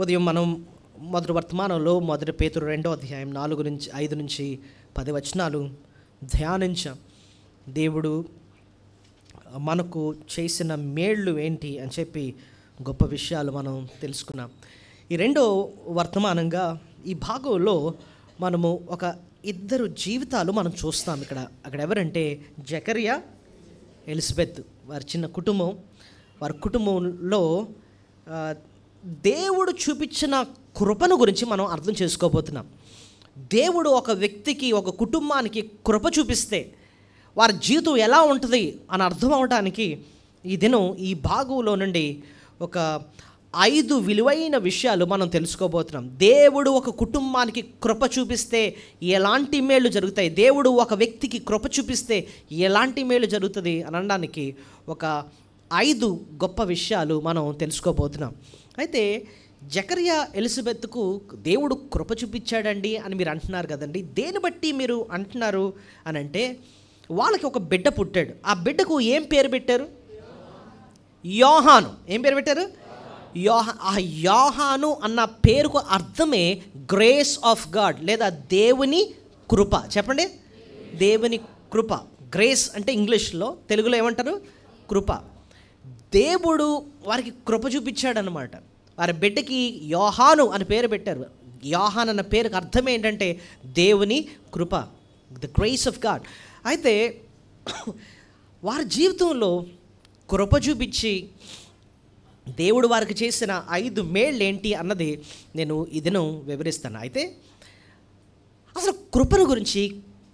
ఉదయం మనం మొదటి వర్తమానంలో మొదటి పేతురు 2వ అధ్యాయం 4-5 నుంచి 10 వచనాలు ధ్యానించాం. దేవుడు మనకు చేసిన మేళ్ళు ఏంటి అని చెప్పి గొప్ప విషయాలు మనం తెలుసుకున్నాం. ఈ రెండో వర్తమానంగా ఈ భాగంలో మనము ఒక ఇద్దరు జీవితాలు మనం చూస్తాం. అక్కడ ఎవరంటే జకరియా, ఎలిజబెత్. వారి చిన్న కుటుంబం. వారి కుటుంబంలో దేవుడు చూపించిన కృపను గురించి మనం అర్థం చేసుకోబోతున్నాం. దేవుడు ఒక వ్యక్తికి, ఒక కుటుంబానికి కృప చూపిస్తే వారి జీవితం ఎలా ఉంటుంది అని అర్థం అవడానికి ఈ దినం ఈ భాగంలో నుండి ఒక 5 విలువైన విషయాలు మనం తెలుసుకోబోతున్నాం. దేవుడు ఒక కుటుంబానికి కృప చూపిస్తే ఎలాంటి మేలు జరుగుతాయి, దేవుడు ఒక వ్యక్తికి కృప చూపిస్తే ఎలాంటి మేలు జరుగుతుంది అనడానికి ఒక 5 గొప్ప విషయాలు మనం తెలుసుకోబోతున్నాం. అయితే జకరియా, ఎలిజబెత్కు దేవుడు కృప చూపించాడండి అని మీరు అంటున్నారు కదండి. దేని బట్టి మీరు అంటున్నారు అని అంటే, వాళ్ళకి ఒక బిడ్డ పుట్టాడు. ఆ బిడ్డకు ఏం పేరు పెట్టారు? యోహాను. ఏం పేరు పెట్టారు? ఆ యోహాను అన్న పేరుకు అర్థమే గ్రేస్ ఆఫ్ గాడ్, లేదా దేవుని కృప. చెప్పండి, దేవుని కృప. గ్రేస్ అంటే ఇంగ్లీష్లో, తెలుగులో ఏమంటారు? కృప. దేవుడు వారికి కృప చూపించాడనమాట. వారి బిడ్డకి యోహాను అని పేరు పెట్టారు. యోహాన్ అన్న పేరుకి అర్థం ఏంటంటే దేవుని కృప, ద గ్రేస్ ఆఫ్ గాడ్. అయితే వారి జీవితంలో కృప చూపించి దేవుడు వారికి చేసిన 5 మేళ్ళు ఏంటి అన్నది నేను ఈ దినం వివరిస్తాను. అయితే అసలు కృపను గురించి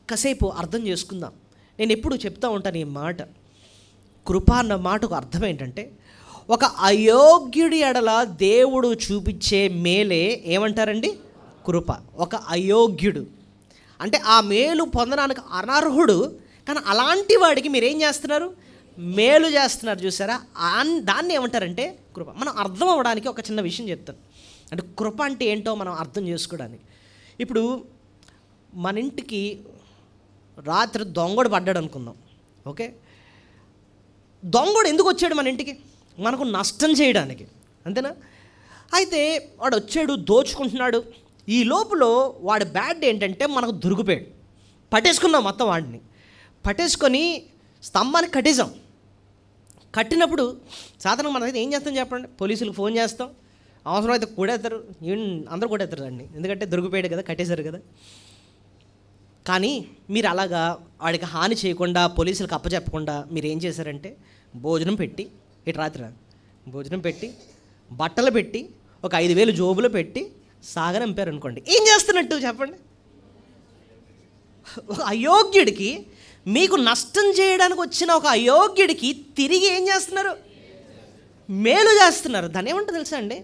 కాసేపు అర్థం చేసుకుందాం. నేను ఎప్పుడు చెప్తూ ఉంటాను ఈ మాట. కృప అన్న మాటకు అర్థం ఏంటంటే, ఒక అయోగ్యుడి ఎడల దేవుడు చూపించే మేలే ఏమంటారండి? కృప. ఒక అయోగ్యుడు అంటే ఆ మేలు పొందడానికి అనర్హుడు, కానీ అలాంటి వాడికి మీరేం చేస్తున్నారు? మేలు చేస్తున్నారు. చూసారా? దాన్ని ఏమంటారంటే కృప. మనం అర్థం అవ్వడానికి ఒక చిన్న విషయం చెప్తాను. అంటే కృప అంటే ఏంటో మనం అర్థం చేసుకోవడానికి. ఇప్పుడు మన ఇంటికి రాత్రి దొంగడు పడ్డాడు అనుకుందాం. ఓకే, దొంగడు ఎందుకు వచ్చాడు మన ఇంటికి? మనకు నష్టం చేయడానికి, అంతేనా? అయితే వాడు వచ్చాడు, దోచుకుంటున్నాడు. ఈ లోపల వాడి బ్యాడ్ ఏంటంటే మనకు దొరికిపోయాడు. పట్టేసుకున్నాం మొత్తం. వాడిని పట్టేసుకొని స్తంభానికి కట్టేసాం. కట్టినప్పుడు సాధారణంగా మనమైతే ఏం చేస్తాం చెప్పండి? పోలీసులకు ఫోన్ చేస్తాం. అవసరం అయితే కొడేస్తారు. అందరూ కొడేస్తారు అండి, ఎందుకంటే దొరికిపోయాడు కదా, కట్టేశారు కదా. కానీ మీరు అలాగా వాడికి హాని చేయకుండా, పోలీసులకు అప్పచెప్పకుండా మీరు ఏం చేశారంటే, భోజనం పెట్టి, ఇటు రాత్రి భోజనం పెట్టి, బట్టలు పెట్టి, ఒక 5,000 జోబులో పెట్టి సాగనంపారు అనుకోండి. ఏం చేస్తున్నట్టు చెప్పండి? ఒక అయోగ్యుడికి, మీకు నష్టం చేయడానికి వచ్చిన ఒక అయోగ్యుడికి తిరిగి ఏం చేస్తున్నారు? మేలు చేస్తున్నారు. దాన్ని ఏమంటారు తెలుసా అండి?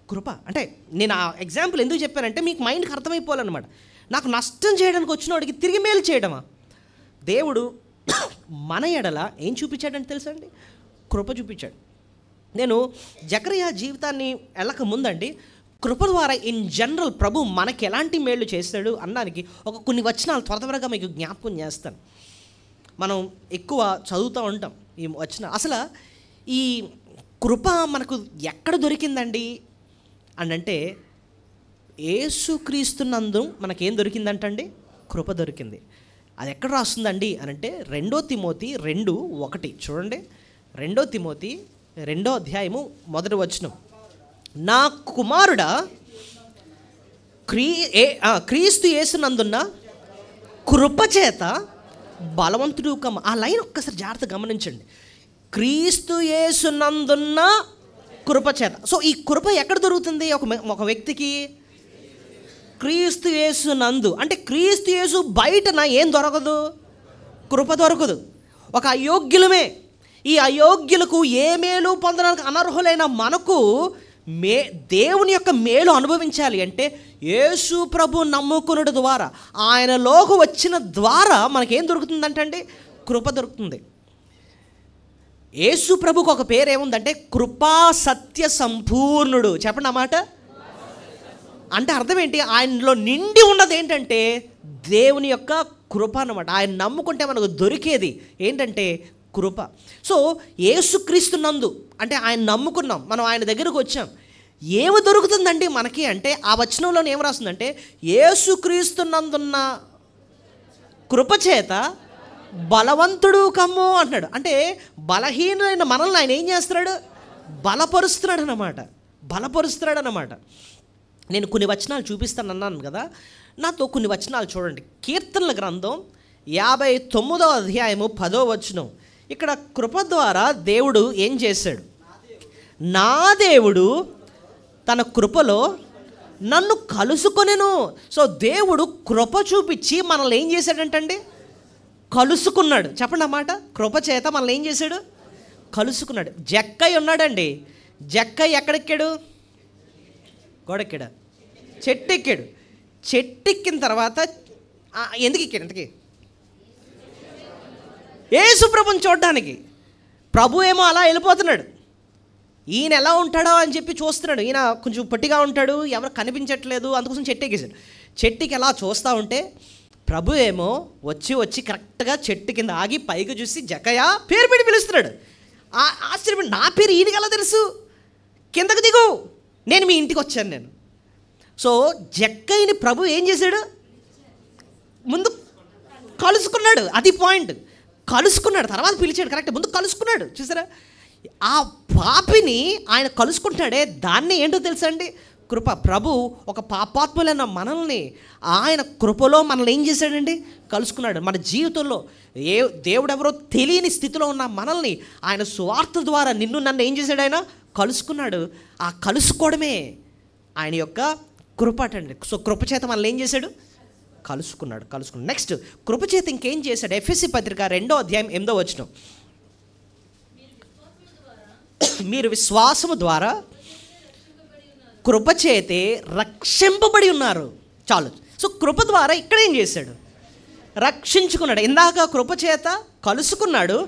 కృప. అంటే నేను ఆ ఎగ్జాంపుల్ ఎందుకు చెప్పానంటే మీకు మైండ్కి అర్థమైపోవాలన్నమాట. నాకు నష్టం చేయడానికి వచ్చిన వాడికి తిరిగి మేలు చేయడమా? దేవుడు మన ఎడల ఏం చూపించాడంటే తెలుసా అండి? కృప చూపించాడు. నేను జకరియా జీవితాన్ని వెళ్ళక ముందండి, కృప ద్వారా ఇన్ జనరల్ ప్రభు మనకి ఎలాంటి మేళ్ళు చేస్తాడు అన్నానికి కొన్ని వచనాలు త్వరగా మీకు జ్ఞాపకం చేస్తాను. మనం ఎక్కువ చదువుతూ ఉంటాం ఈ వచనం. అసలు ఈ కృప మనకు ఎక్కడ దొరికిందండి అని అంటే, యేసుక్రీస్తునందు మనకేం దొరికిందంటండి? కృప దొరికింది. అది ఎక్కడ రాస్తుందండి అని అంటే 2 తిమోతి 2:1 చూడండి. 2 తిమోతి 2వ అధ్యాయము 1వ వచనం. నా కుమారుడా, క్రీస్తు యేసునందున్న కృపచేత బలవంతుడు కమ్మ. ఆ లైన్ ఒక్కసారి జాగ్రత్తగా గమనించండి. క్రీస్తు యేసునందున్న కృపచేత. సో ఈ కృప ఎక్కడ దొరుకుతుంది ఒక వ్యక్తికి? క్రీస్తు యేసునందు. అంటే క్రీస్తు యేసు బయటన ఏం దొరకదు? కృప దొరకదు. ఒక అయోగ్యులమే. ఈ అయోగ్యులకు ఏ మేలు పొందడానికి అనర్హులైన మనకు దేవుని యొక్క మేలు అనుభవించాలి అంటే యేసు ప్రభు నమ్ముకునుడు ద్వారా, ఆయనలోకి వచ్చిన ద్వారా మనకేం దొరుకుతుందంటే కృప దొరుకుతుంది. యేసు ప్రభుకు ఒక పేరు ఏముందంటే కృపా సత్య సంపూర్ణుడు. చెప్పండి అన్నమాట. అంటే అర్థం ఏంటి? ఆయనలో నిండి ఉన్నది ఏంటంటే దేవుని యొక్క కృప అన్నమాట. ఆయన నమ్ముకుంటే మనకు దొరికేది ఏంటంటే కృప. సో యేసుక్రీస్తు నందు అంటే ఆయన నమ్ముకున్నాం, మనం ఆయన దగ్గరకు వచ్చాం. ఏమి దొరుకుతుందండి మనకి అంటే, ఆ వచనంలో ఏం రాస్తుందంటే, యేసుక్రీస్తునందున్న కృపచేత బలవంతుడు కమ్ము అంటున్నాడు. అంటే బలహీనమైన మనల్ని ఆయన ఏం చేస్తున్నాడు? బలపరుస్తున్నాడు అన్నమాట. నేను కొన్ని వచనాలు చూపిస్తాను అన్నాను కదా, నాతో కొన్ని వచనాలు చూడండి. కీర్తనల గ్రంథం 59వ అధ్యాయము 10వ వచనం. ఇక్కడ కృప ద్వారా దేవుడు ఏం చేశాడు? నా దేవుడు తన కృపలో నన్ను కలుసుకొనెను. సో దేవుడు కృప చూపించి మనల్ని ఏం చేశాడంటండి? కలుసుకున్నాడు. చెప్పండి అన్నమాట. కృప చేత మనల్ని ఏం చేశాడు? కలుసుకున్నాడు. జక్కయ్య ఉన్నాడండి. జక్కయ్య ఎక్కడెక్కాడు? గోడెక్కాడా? చెట్టు ఎక్కాడు. చెట్టు ఎక్కిన తర్వాత ఎందుకు ఎక్కాడు? ఇంతకీ యేసు ప్రభుని చూడడానికి. ప్రభు ఏమో అలా వెళ్ళిపోతున్నాడు. ఈయన ఎలా ఉంటాడో అని చెప్పి చూస్తున్నాడు. ఈయన కొంచెం పొట్టిగా ఉంటాడు, ఎవరు కనిపించట్లేదు, అందుకోసం చెట్టు ఎక్కేశాడు. చెట్టుకి ఎలా చూస్తూ ఉంటే ప్రభు ఏమో వచ్చి కరెక్ట్గా చెట్టు కింద ఆగి పైకి చూసి జక్కయ్య పేరు పెట్టి పిలుస్తున్నాడు. ఆశ్చర్యపడి, నా పేరు ఈయనకి ఎలా తెలుసు? కిందకు దిగు, నేను మీ ఇంటికి వచ్చాను నేను. సో జక్కయ్యని ప్రభు ఏం చేశాడు? ముందు కలుసుకున్నాడు. అది పాయింట్. కలుసుకున్నాడు, తర్వాత పిలిచాడు. కరెక్ట్, ముందు కలుసుకున్నాడు. చూసారా? ఆ పాపిని ఆయన కలుసుకుంటున్నాడే, దాన్ని ఏంటో తెలుసా అండి? కృప. ప్రభు ఒక పాపాత్ములైన మనల్ని ఆయన కృపలో మనల్ని ఏం చేశాడండి? కలుసుకున్నాడు. మన జీవితంలో దేవుడు ఎవరో తెలియని స్థితిలో ఉన్న మనల్ని ఆయన సువార్త ద్వారా నన్ను ఏం చేశాడు? ఆయన కలుసుకున్నాడు. ఆ కలుసుకోవడమే ఆయన యొక్క కృప అండి. సో కృపచేత మనల్ని ఏం చేశాడు? కలుసుకున్నాడు. నెక్స్ట్ కృపచేత ఇంకేం చేశాడు? ఎఫెసీ పత్రిక 2వ అధ్యాయం 8వ వచనం. మీరు విశ్వాసము ద్వారా కృపచేతే రక్షింపబడి ఉన్నారు. చాలు. సో కృప ద్వారా ఇక్కడ ఏం చేశాడు? రక్షించుకున్నాడు. ఇందాక కృపచేత కలుసుకున్నాడు,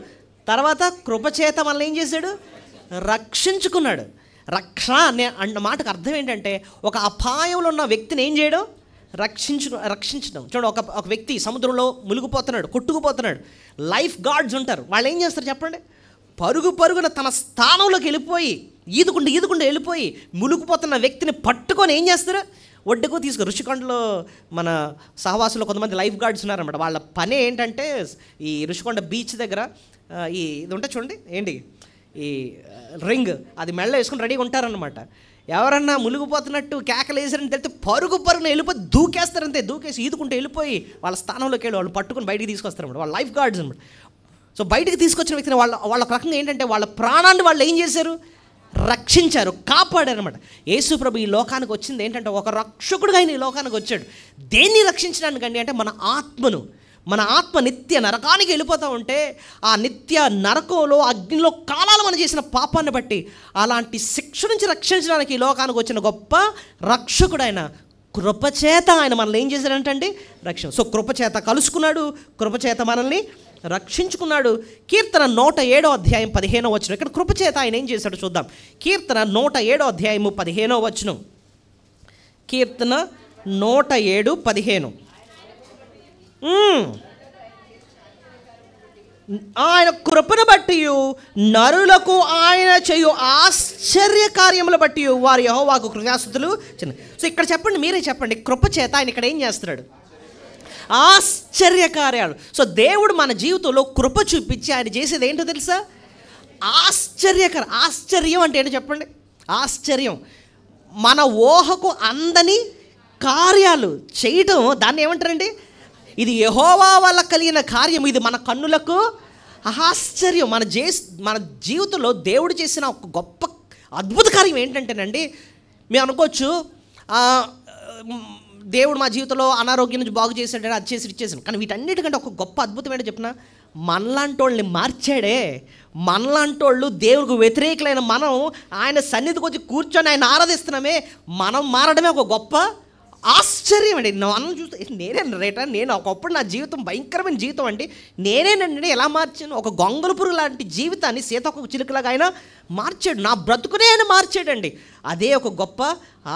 తర్వాత కృపచేత మనల్ని ఏం చేశాడు? రక్షించుకున్నాడు. రక్షణ అన్న మాటకు అర్థం ఏంటంటే, ఒక అపాయంలో ఉన్న వ్యక్తిని ఏం చేయడం? రక్షించడం. చూడండి, ఒక వ్యక్తి సముద్రంలో మునిగిపోతున్నాడు, కొట్టుకుపోతున్నాడు. లైఫ్ గార్డ్స్ ఉంటారు. వాళ్ళు ఏం చేస్తారు చెప్పండి? పరుగున తన స్థానంలోకి వెళ్ళిపోయి ఈదుకుంటూ వెళ్ళిపోయి మునిగిపోతున్న వ్యక్తిని పట్టుకొని ఏం చేస్తారు? ఒడ్డుకు తీసుకు. ఋషికొండలో మన సహవాసులో కొంతమంది లైఫ్ గార్డ్స్ ఉన్నారన్నమాట. వాళ్ళ పని ఏంటంటే, ఈ ఋషికొండ బీచ్ దగ్గర ఇది ఉంటే చూడండి, ఏంటి ఈ రింగ్, అది మెళ్ళ వేసుకుని రెడీగా ఉంటారనమాట. ఎవరన్నా మునిగిపోతున్నట్టు కేకలు వేసారని తెలితే పరుగున వెళ్ళిపోయి దూకేస్తారంతే. దూకేసి ఈదుకుంటూ వెళ్ళిపోయి వాళ్ళ స్థానంలోకి వెళ్ళి వాళ్ళు పట్టుకుని బయటికి తీసుకొస్తారన్నమాట. వాళ్ళ లైఫ్ గార్డ్స్ అనమాట. సో బయటికి తీసుకొచ్చిన వ్యక్తిని వాళ్ళ రకంగా ఏంటంటే, వాళ్ళ ప్రాణాన్ని వాళ్ళు ఏం చేశారు? రక్షించారు, కాపాడారు అనమాట. యేసు ప్రభు ఈ లోకానికి వచ్చింది ఏంటంటే, ఒక రక్షకుడుగా ఆయన ఈ లోకానికి వచ్చాడు. దేన్ని రక్షించడానికండి అంటే, మన ఆత్మ నిత్య నరకానికి వెళ్ళిపోతూ ఉంటే, ఆ నిత్య నరకంలో అగ్నిలో కాలాలు మనం చేసిన పాపాన్ని బట్టి అలాంటి శిక్ష నుంచి రక్షించడానికి ఈ లోకానికి వచ్చిన గొప్ప రక్షకుడు ఆయన. కృపచేత ఆయన మనల్ని ఏం చేశాడంటండి? రక్షణ. సో కృపచేత కలుసుకున్నాడు, కృపచేత మనల్ని రక్షించుకున్నాడు. కీర్తన 107వ అధ్యాయం 15వ వచనం. ఇక్కడ కృపచేత ఆయన ఏం చేశాడు చూద్దాం. కీర్తన 107వ అధ్యాయము 15వ వచనం. కీర్తన 107:15. ఆయన కృపను బట్టి నరులకు ఆయన చేయు ఆశ్చర్య కార్యములు బట్టి వారి యెహోవాకు కృతజ్ఞతాస్తుతులు. సో ఇక్కడ చెప్పండి, మీరే చెప్పండి, కృపచేత ఆయన ఇక్కడ ఏం చేస్తున్నాడు? ఆశ్చర్యకార్యాలు. సో దేవుడు మన జీవితంలో కృప చూపించి ఆయన చేసేది ఏంటో తెలుసా? ఆశ్చర్యం అంటే ఏంటో చెప్పండి. ఆశ్చర్యం, మన ఊహకు అందని కార్యాలు చేయటం, దాన్ని ఏమంటారండి? ఇది యెహోవా వల్ల కలిగిన కార్యం, ఇది మన కన్నులకు ఆశ్చర్యం. మన జీవితంలో దేవుడు చేసిన ఒక గొప్ప అద్భుత కార్యం ఏంటంటేనండి, మేము అనుకోవచ్చు దేవుడు మా జీవితంలో అనారోగ్యం నుంచి బాగు చేశాడు, అది చేసి ఇచ్చేసాను. కానీ వీటన్నిటికంటే ఒక గొప్ప అద్భుతం ఏంటో చెప్పిన, మనలాంటి వాళ్ళని మార్చాడే. మనలాంటి వాళ్ళు, దేవుడికి వ్యతిరేకులైన మనం ఆయన సన్నిధికి వచ్చి కూర్చొని ఆయన ఆరాధిస్తున్నామే, మనం మారడమే ఒక గొప్ప ఆశ్చర్యం అండి. మనం చూస్తే నేను ఒకప్పుడు నా జీవితం భయంకరమైన జీవితం అండి, నేనేనండి ఎలా మార్చాను? ఒక గొంగళ పురుగు లాంటి జీవితాన్ని సీతాకోక చిలుకలాగా ఆయన మార్చాడు. నా బ్రతుకునే ఆయన మార్చాడండి. అదే ఒక గొప్ప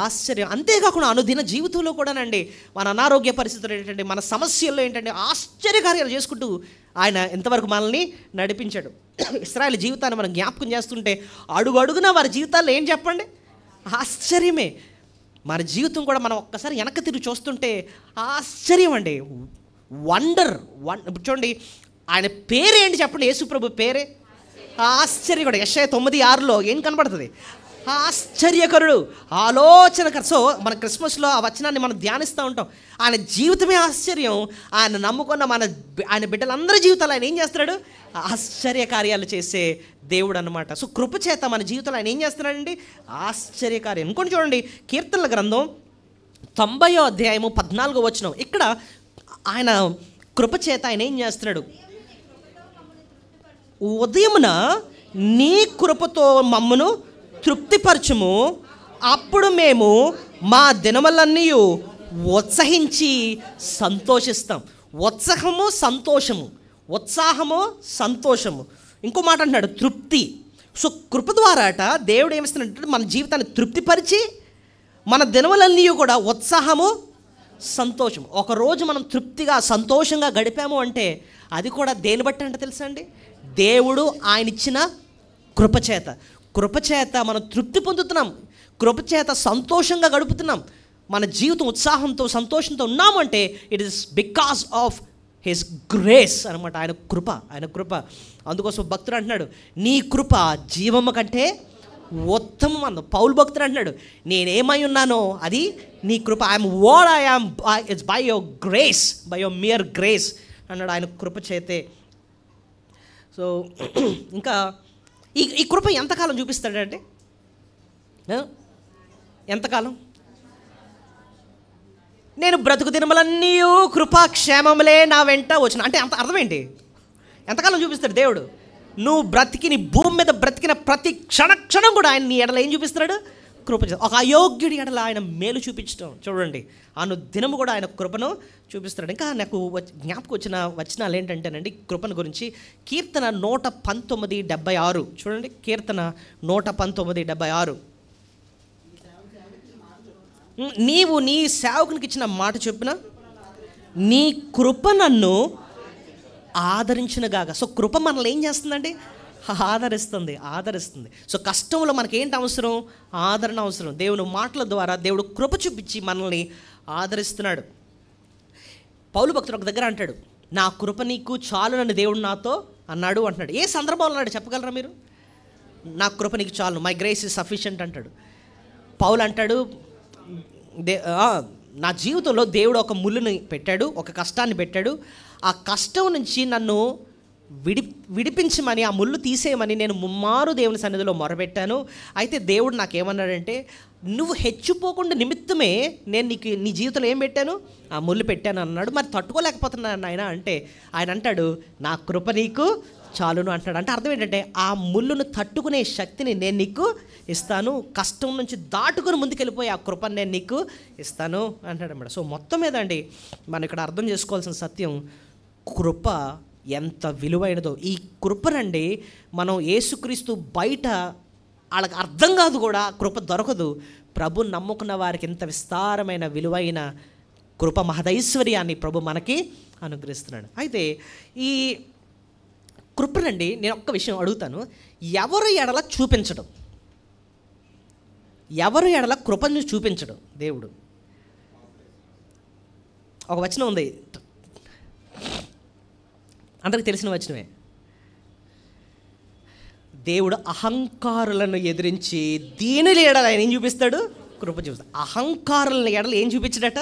ఆశ్చర్యం. అంతేకాకుండా అనుదిన జీవితంలో కూడానండి, మన అనారోగ్య పరిస్థితులు ఏంటంటే, మన సమస్యల్లో ఏంటంటే ఆశ్చర్యకార్యాలు చేసుకుంటూ ఆయన ఎంతవరకు మనల్ని నడిపించాడు. ఇశ్రాయేలు జీవితాన్ని మనం జ్ఞాపకం చేస్తుంటే అడుగున వారి జీవితాల్లో ఏం చెప్పండి? ఆశ్చర్యమే. మన జీవితం కూడా మనం ఒక్కసారి వెనక్కి తిరిగి చూస్తుంటే ఆశ్చర్యం అండి. వండర్. చూడండి, ఆయన పేరేంటి చెప్పండి? యేసుప్రభు పేరే ఆశ్చర్యకరుడు. యెషయా 9:6 ఏం కనబడుతుంది? ఆశ్చర్యకరుడు, ఆలోచనకరు. సో మన క్రిస్మస్లో ఆ వచనాన్ని మనం ధ్యానిస్తూ ఉంటాం. ఆయన జీవితమే ఆశ్చర్యం. ఆయన నమ్ముకున్న ఆయన బిడ్డలందరి జీవితాలు ఆయన ఏం చేస్తున్నాడు? ఆశ్చర్య కార్యాలు చేసే దేవుడు అన్నమాట. సో కృపచేత మన జీవితంలో ఆయన ఏం చేస్తున్నాడండి? ఆశ్చర్యకార్యం. ఇంకొని చూడండి, కీర్తనల గ్రంథం 90వ అధ్యాయము 14వ వచనం. ఇక్కడ ఆయన కృపచేత ఆయన ఏం చేస్తున్నాడు? ఉదయమున నీ కృపతో మమ్మను తృప్తిపరచుము, అప్పుడు మేము మా దినములన్నీ ఉత్సహించి సంతోషిస్తాం. ఉత్సాహము, సంతోషము. ఉత్సాహము, సంతోషము. ఇంకో మాట అంటున్నాడు, తృప్తి. సో కృప ద్వారా దేవుడు ఏమిస్తున్నాడంటే మన జీవితాన్ని తృప్తిపరిచి మన దినములన్నీ కూడా ఉత్సాహము, సంతోషం. ఒకరోజు మనం తృప్తిగా సంతోషంగా గడిపాము అంటే అది కూడా దేని బట్టి అంటే తెలుసా అండి? దేవుడు ఆయన ఇచ్చిన కృపచేత. కృపచేత మనం తృప్తి పొందుతున్నాం, కృపచేత సంతోషంగా గడుపుతున్నాం. మన జీవితం ఉత్సాహంతో సంతోషంతో ఉన్నామంటే it is because of his grace అనమాట. ఆయన కృప, ఆయన కృప. అందుకోసం భక్తుడు అంటున్నాడు, నీ కృప జీవము కంటే ఉత్తమం అంద. పౌలు భక్తుడు అంటున్నాడు, నేనేమై ఉన్నానో అది నీ కృప. I'm what I am it's by your grace, by your mere grace అన్నాడు. ఆయన కృప చేతే. సో ఇంకా ఈ కృప ఎంతకాలం చూపిస్తాడంటే? ఎంతకాలం? నేను బ్రతుకు దినములన్నీ కృపాక్షేమములే నా వెంట వచ్చిన అంటే అంత అర్థం ఏంటి? ఎంతకాలం చూపిస్తాడు దేవుడు? నువ్వు నీ భూమి మీద బ్రతికిన ప్రతి క్షణం కూడా ఆయన నీ ఎడల ఏం చూపిస్తున్నాడు? కృప. ఒక అయోగ్యుడి ఎడల ఆయన మేలు చూపించడం చూడండి. దినము కూడా ఆయన కృపను చూపిస్తున్నాడు. ఇంకా నాకు జ్ఞాపకం వచ్చిన వచనాలు ఏంటంటేనండి కృపను గురించి, కీర్తన 119:76 చూడండి. కీర్తన 119:76. నీవు నీ సేవకునికి ఇచ్చిన మాట చొప్పున నీ కృప నన్ను ఆదరించునుగాక. సో కృప మనల్ని ఏం చేస్తుందండి? ఆదరిస్తుంది. సో కష్టంలో మనకేంటి అవసరం? ఆదరణ అవసరం. దేవుని మాటల ద్వారా దేవుడు కృప చూపించి మనల్ని ఆదరిస్తున్నాడు. పౌలు భక్తుడు ఒక దగ్గర అంటాడు, నా కృప నీకు చాలునని దేవుడు నాతో అన్నాడు అంటున్నాడు. ఏ సందర్భంలో అన్నాడు చెప్పగలరా మీరు? నా కృప నీకు చాలు, మై గ్రేస్ ఇస్ సఫిషియంట్ అంటాడు. పౌలు అంటాడు, నా జీవితంలో దేవుడు ఒక ముళ్ళుని పెట్టాడు, ఒక కష్టాన్ని పెట్టాడు. ఆ కష్టం నుంచి నన్ను విడిపించమని, ఆ ముళ్ళు తీసేయమని నేను ముమ్మారు దేవుని సన్నిధిలో మొరపెట్టాను. అయితే దేవుడు నాకేమన్నాడంటే, నువ్వు హెచ్చిపోకుండా నిమిత్తమే నేను నీ జీవితంలో ఏం పెట్టాను? ఆ ముళ్ళు పెట్టాను అన్నాడు. మరి తట్టుకోలేకపోతున్నాను ఆయన అంటే, ఆయన అంటాడు, నా కృప నీకు చాలును అంటాడు. అంటే అర్థం ఏంటంటే, ఆ ముళ్ళును తట్టుకునే శక్తిని నేను నీకు ఇస్తాను, కష్టం నుంచి దాటుకుని ముందుకెళ్ళిపోయి ఆ కృపను నేను నీకు ఇస్తాను అంటాడు అన్నమాట. సో మొత్తం మీద అండి మనం ఇక్కడ అర్థం చేసుకోవాల్సిన సత్యం, కృప ఎంత విలువైనదో. ఈ కృపనండి మనం యేసుక్రీస్తు బయట వాళ్ళకి అర్థం కాదు కూడా, కృప దొరకదు. ప్రభు నమ్ముకున్న వారికి ఎంత విస్తారమైన విలువైన కృప మహదైశ్వర్యాన్ని ప్రభు మనకి అనుగ్రహిస్తున్నాడు. అయితే ఈ కృపనండి నేను ఒక్క విషయం అడుగుతాను, ఎవరు ఎడల చూపించడం, ఎవరు ఎడల కృపను చూపించడం దేవుడు. ఒక వచనం ఉంది, అందరికి తెలిసిన వచనమే, దేవుడు అహంకారులను ఎదిరించి దీనుల ఎడల ఆయన ఏం చూపిస్తాడు? కృప చూపిస్తాడు. అహంకారులను ఎడల ఏం చూపించడట?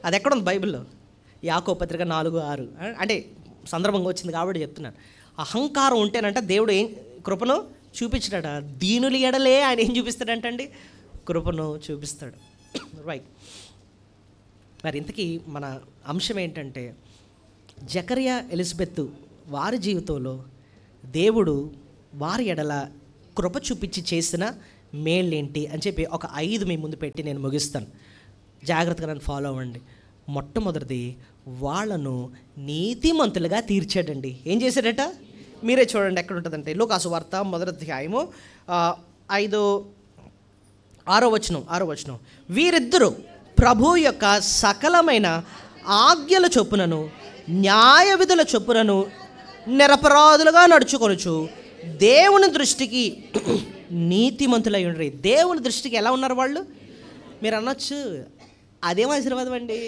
అది ఎక్కడ ఉంది బైబిల్లో? యాకోబు పత్రిక 4:6. అంటే సందర్భంగా వచ్చింది కాబట్టి చెప్తున్నాను. అహంకారం ఉంటేనంట దేవుడు ఏం కృపను చూపించడట. దీనుల ఎడలే ఆయన ఏం చూపిస్తాడంటండి? కృపను చూపిస్తాడు. రైట్. మరి ఇంతకీ మన అంశం ఏంటంటే, జకరియా ఎలిజబెత్ వారి జీవితంలో దేవుడు వారి ఎడల కృప చూపించి చేసిన మేళ్ళేంటి అని చెప్పి ఒక 5 మీ ముందు పెట్టి నేను ముగిస్తాను. జాగ్రత్తగా నన్ను ఫాలో అవ్వండి. మొట్టమొదటిది, వాళ్ళను నీతిమంతులుగా తీర్చాడండి. ఏం చేశాడట? మీరే చూడండి ఎక్కడ ఉంటుందంటే, లూకాసు వార్త 1వ అధ్యాయము 6వ వచనం. వీరిద్దరూ ప్రభు యొక్క సకలమైన ఆజ్ఞల చొప్పునను న్యాయ విధుల చొప్పునను నిరపరాధులుగా నడుచుకొనుచు దేవుని దృష్టికి నీతిమంతులై ఉండ్రి. దేవుని దృష్టికి ఎలా ఉన్నారు వాళ్ళు? మీరు అనొచ్చు, అదేం ఆశీర్వాదం అండి?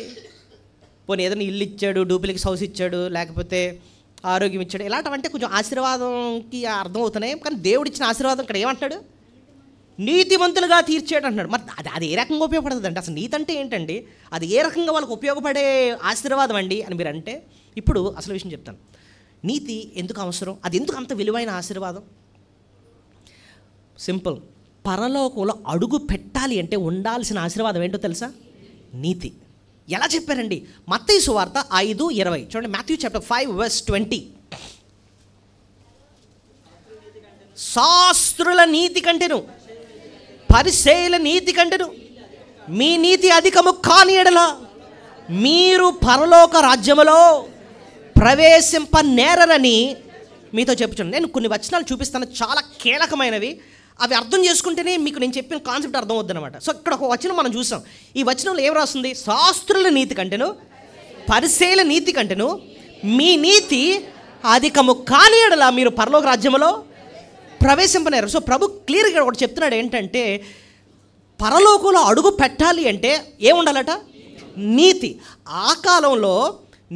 పోనీ ఏదైనా ఇల్లు ఇచ్చాడు, డూప్లెక్స్ హౌస్ ఇచ్చాడు, లేకపోతే ఆరోగ్యం ఇచ్చాడు, ఇలాంటివంటే కొంచెం ఆశీర్వాదంకి అర్థం అవుతున్నాయి. కానీ దేవుడు ఇచ్చిన ఆశీర్వాదం ఇక్కడ ఏమంటాడు? నీతిమంతులుగా తీర్చేయడం అంటున్నాడు. మరి అది ఏ రకంగా ఉపయోగపడుతుంది అంటే, అసలు నీతి అంటే ఏంటండి? అది ఏ రకంగా వాళ్ళకి ఉపయోగపడే ఆశీర్వాదం అండి అని మీరు అంటే, ఇప్పుడు అసలు విషయం చెప్తాను. నీతి ఎందుకు అవసరం? అది ఎందుకు అంత విలువైన ఆశీర్వాదం? సింపుల్. పరలోకంలో అడుగు పెట్టాలి అంటే ఉండాల్సిన ఆశీర్వాదం ఏంటో తెలుసా? నీతి. ఎలా చెప్పారండి? మత్తయి సువార్త 5:20 చూడండి. Matthew chapter 5:20. శాస్త్రుల నీతి కంటెను, పరిసయ్యుల నీతి కంటెను మీ నీతి అధికము కాని యెడల మీరు పరలోక రాజ్యములో ప్రవేశింపనేరని మీతో చెప్పుచున్నాను. నేను కొన్ని వచనాలు చూపిస్తాను, చాలా కీలకమైనవి. అవి అర్థం చేసుకుంటేనే మీకు నేను చెప్పిన కాన్సెప్ట్ అర్థం అవుద్దనమాట. సో ఇక్కడ ఒక వచనం మనం చూసాం. ఈ వచనంలో ఏం రాస్తుంది? శాస్త్రుల నీతి కంటెను, పరిసయ్యుల నీతి కంటెను మీ నీతి అధికము కాని యెడల మీరు పరలోక రాజ్యములో ప్రవేశింపనేరు. సో ప్రభు క్లియర్గా ఒకటి చెప్తున్నాడు ఏంటంటే, పరలోకంలో అడుగు పెట్టాలి అంటే ఏముండాలట? నీతి. ఆ కాలంలో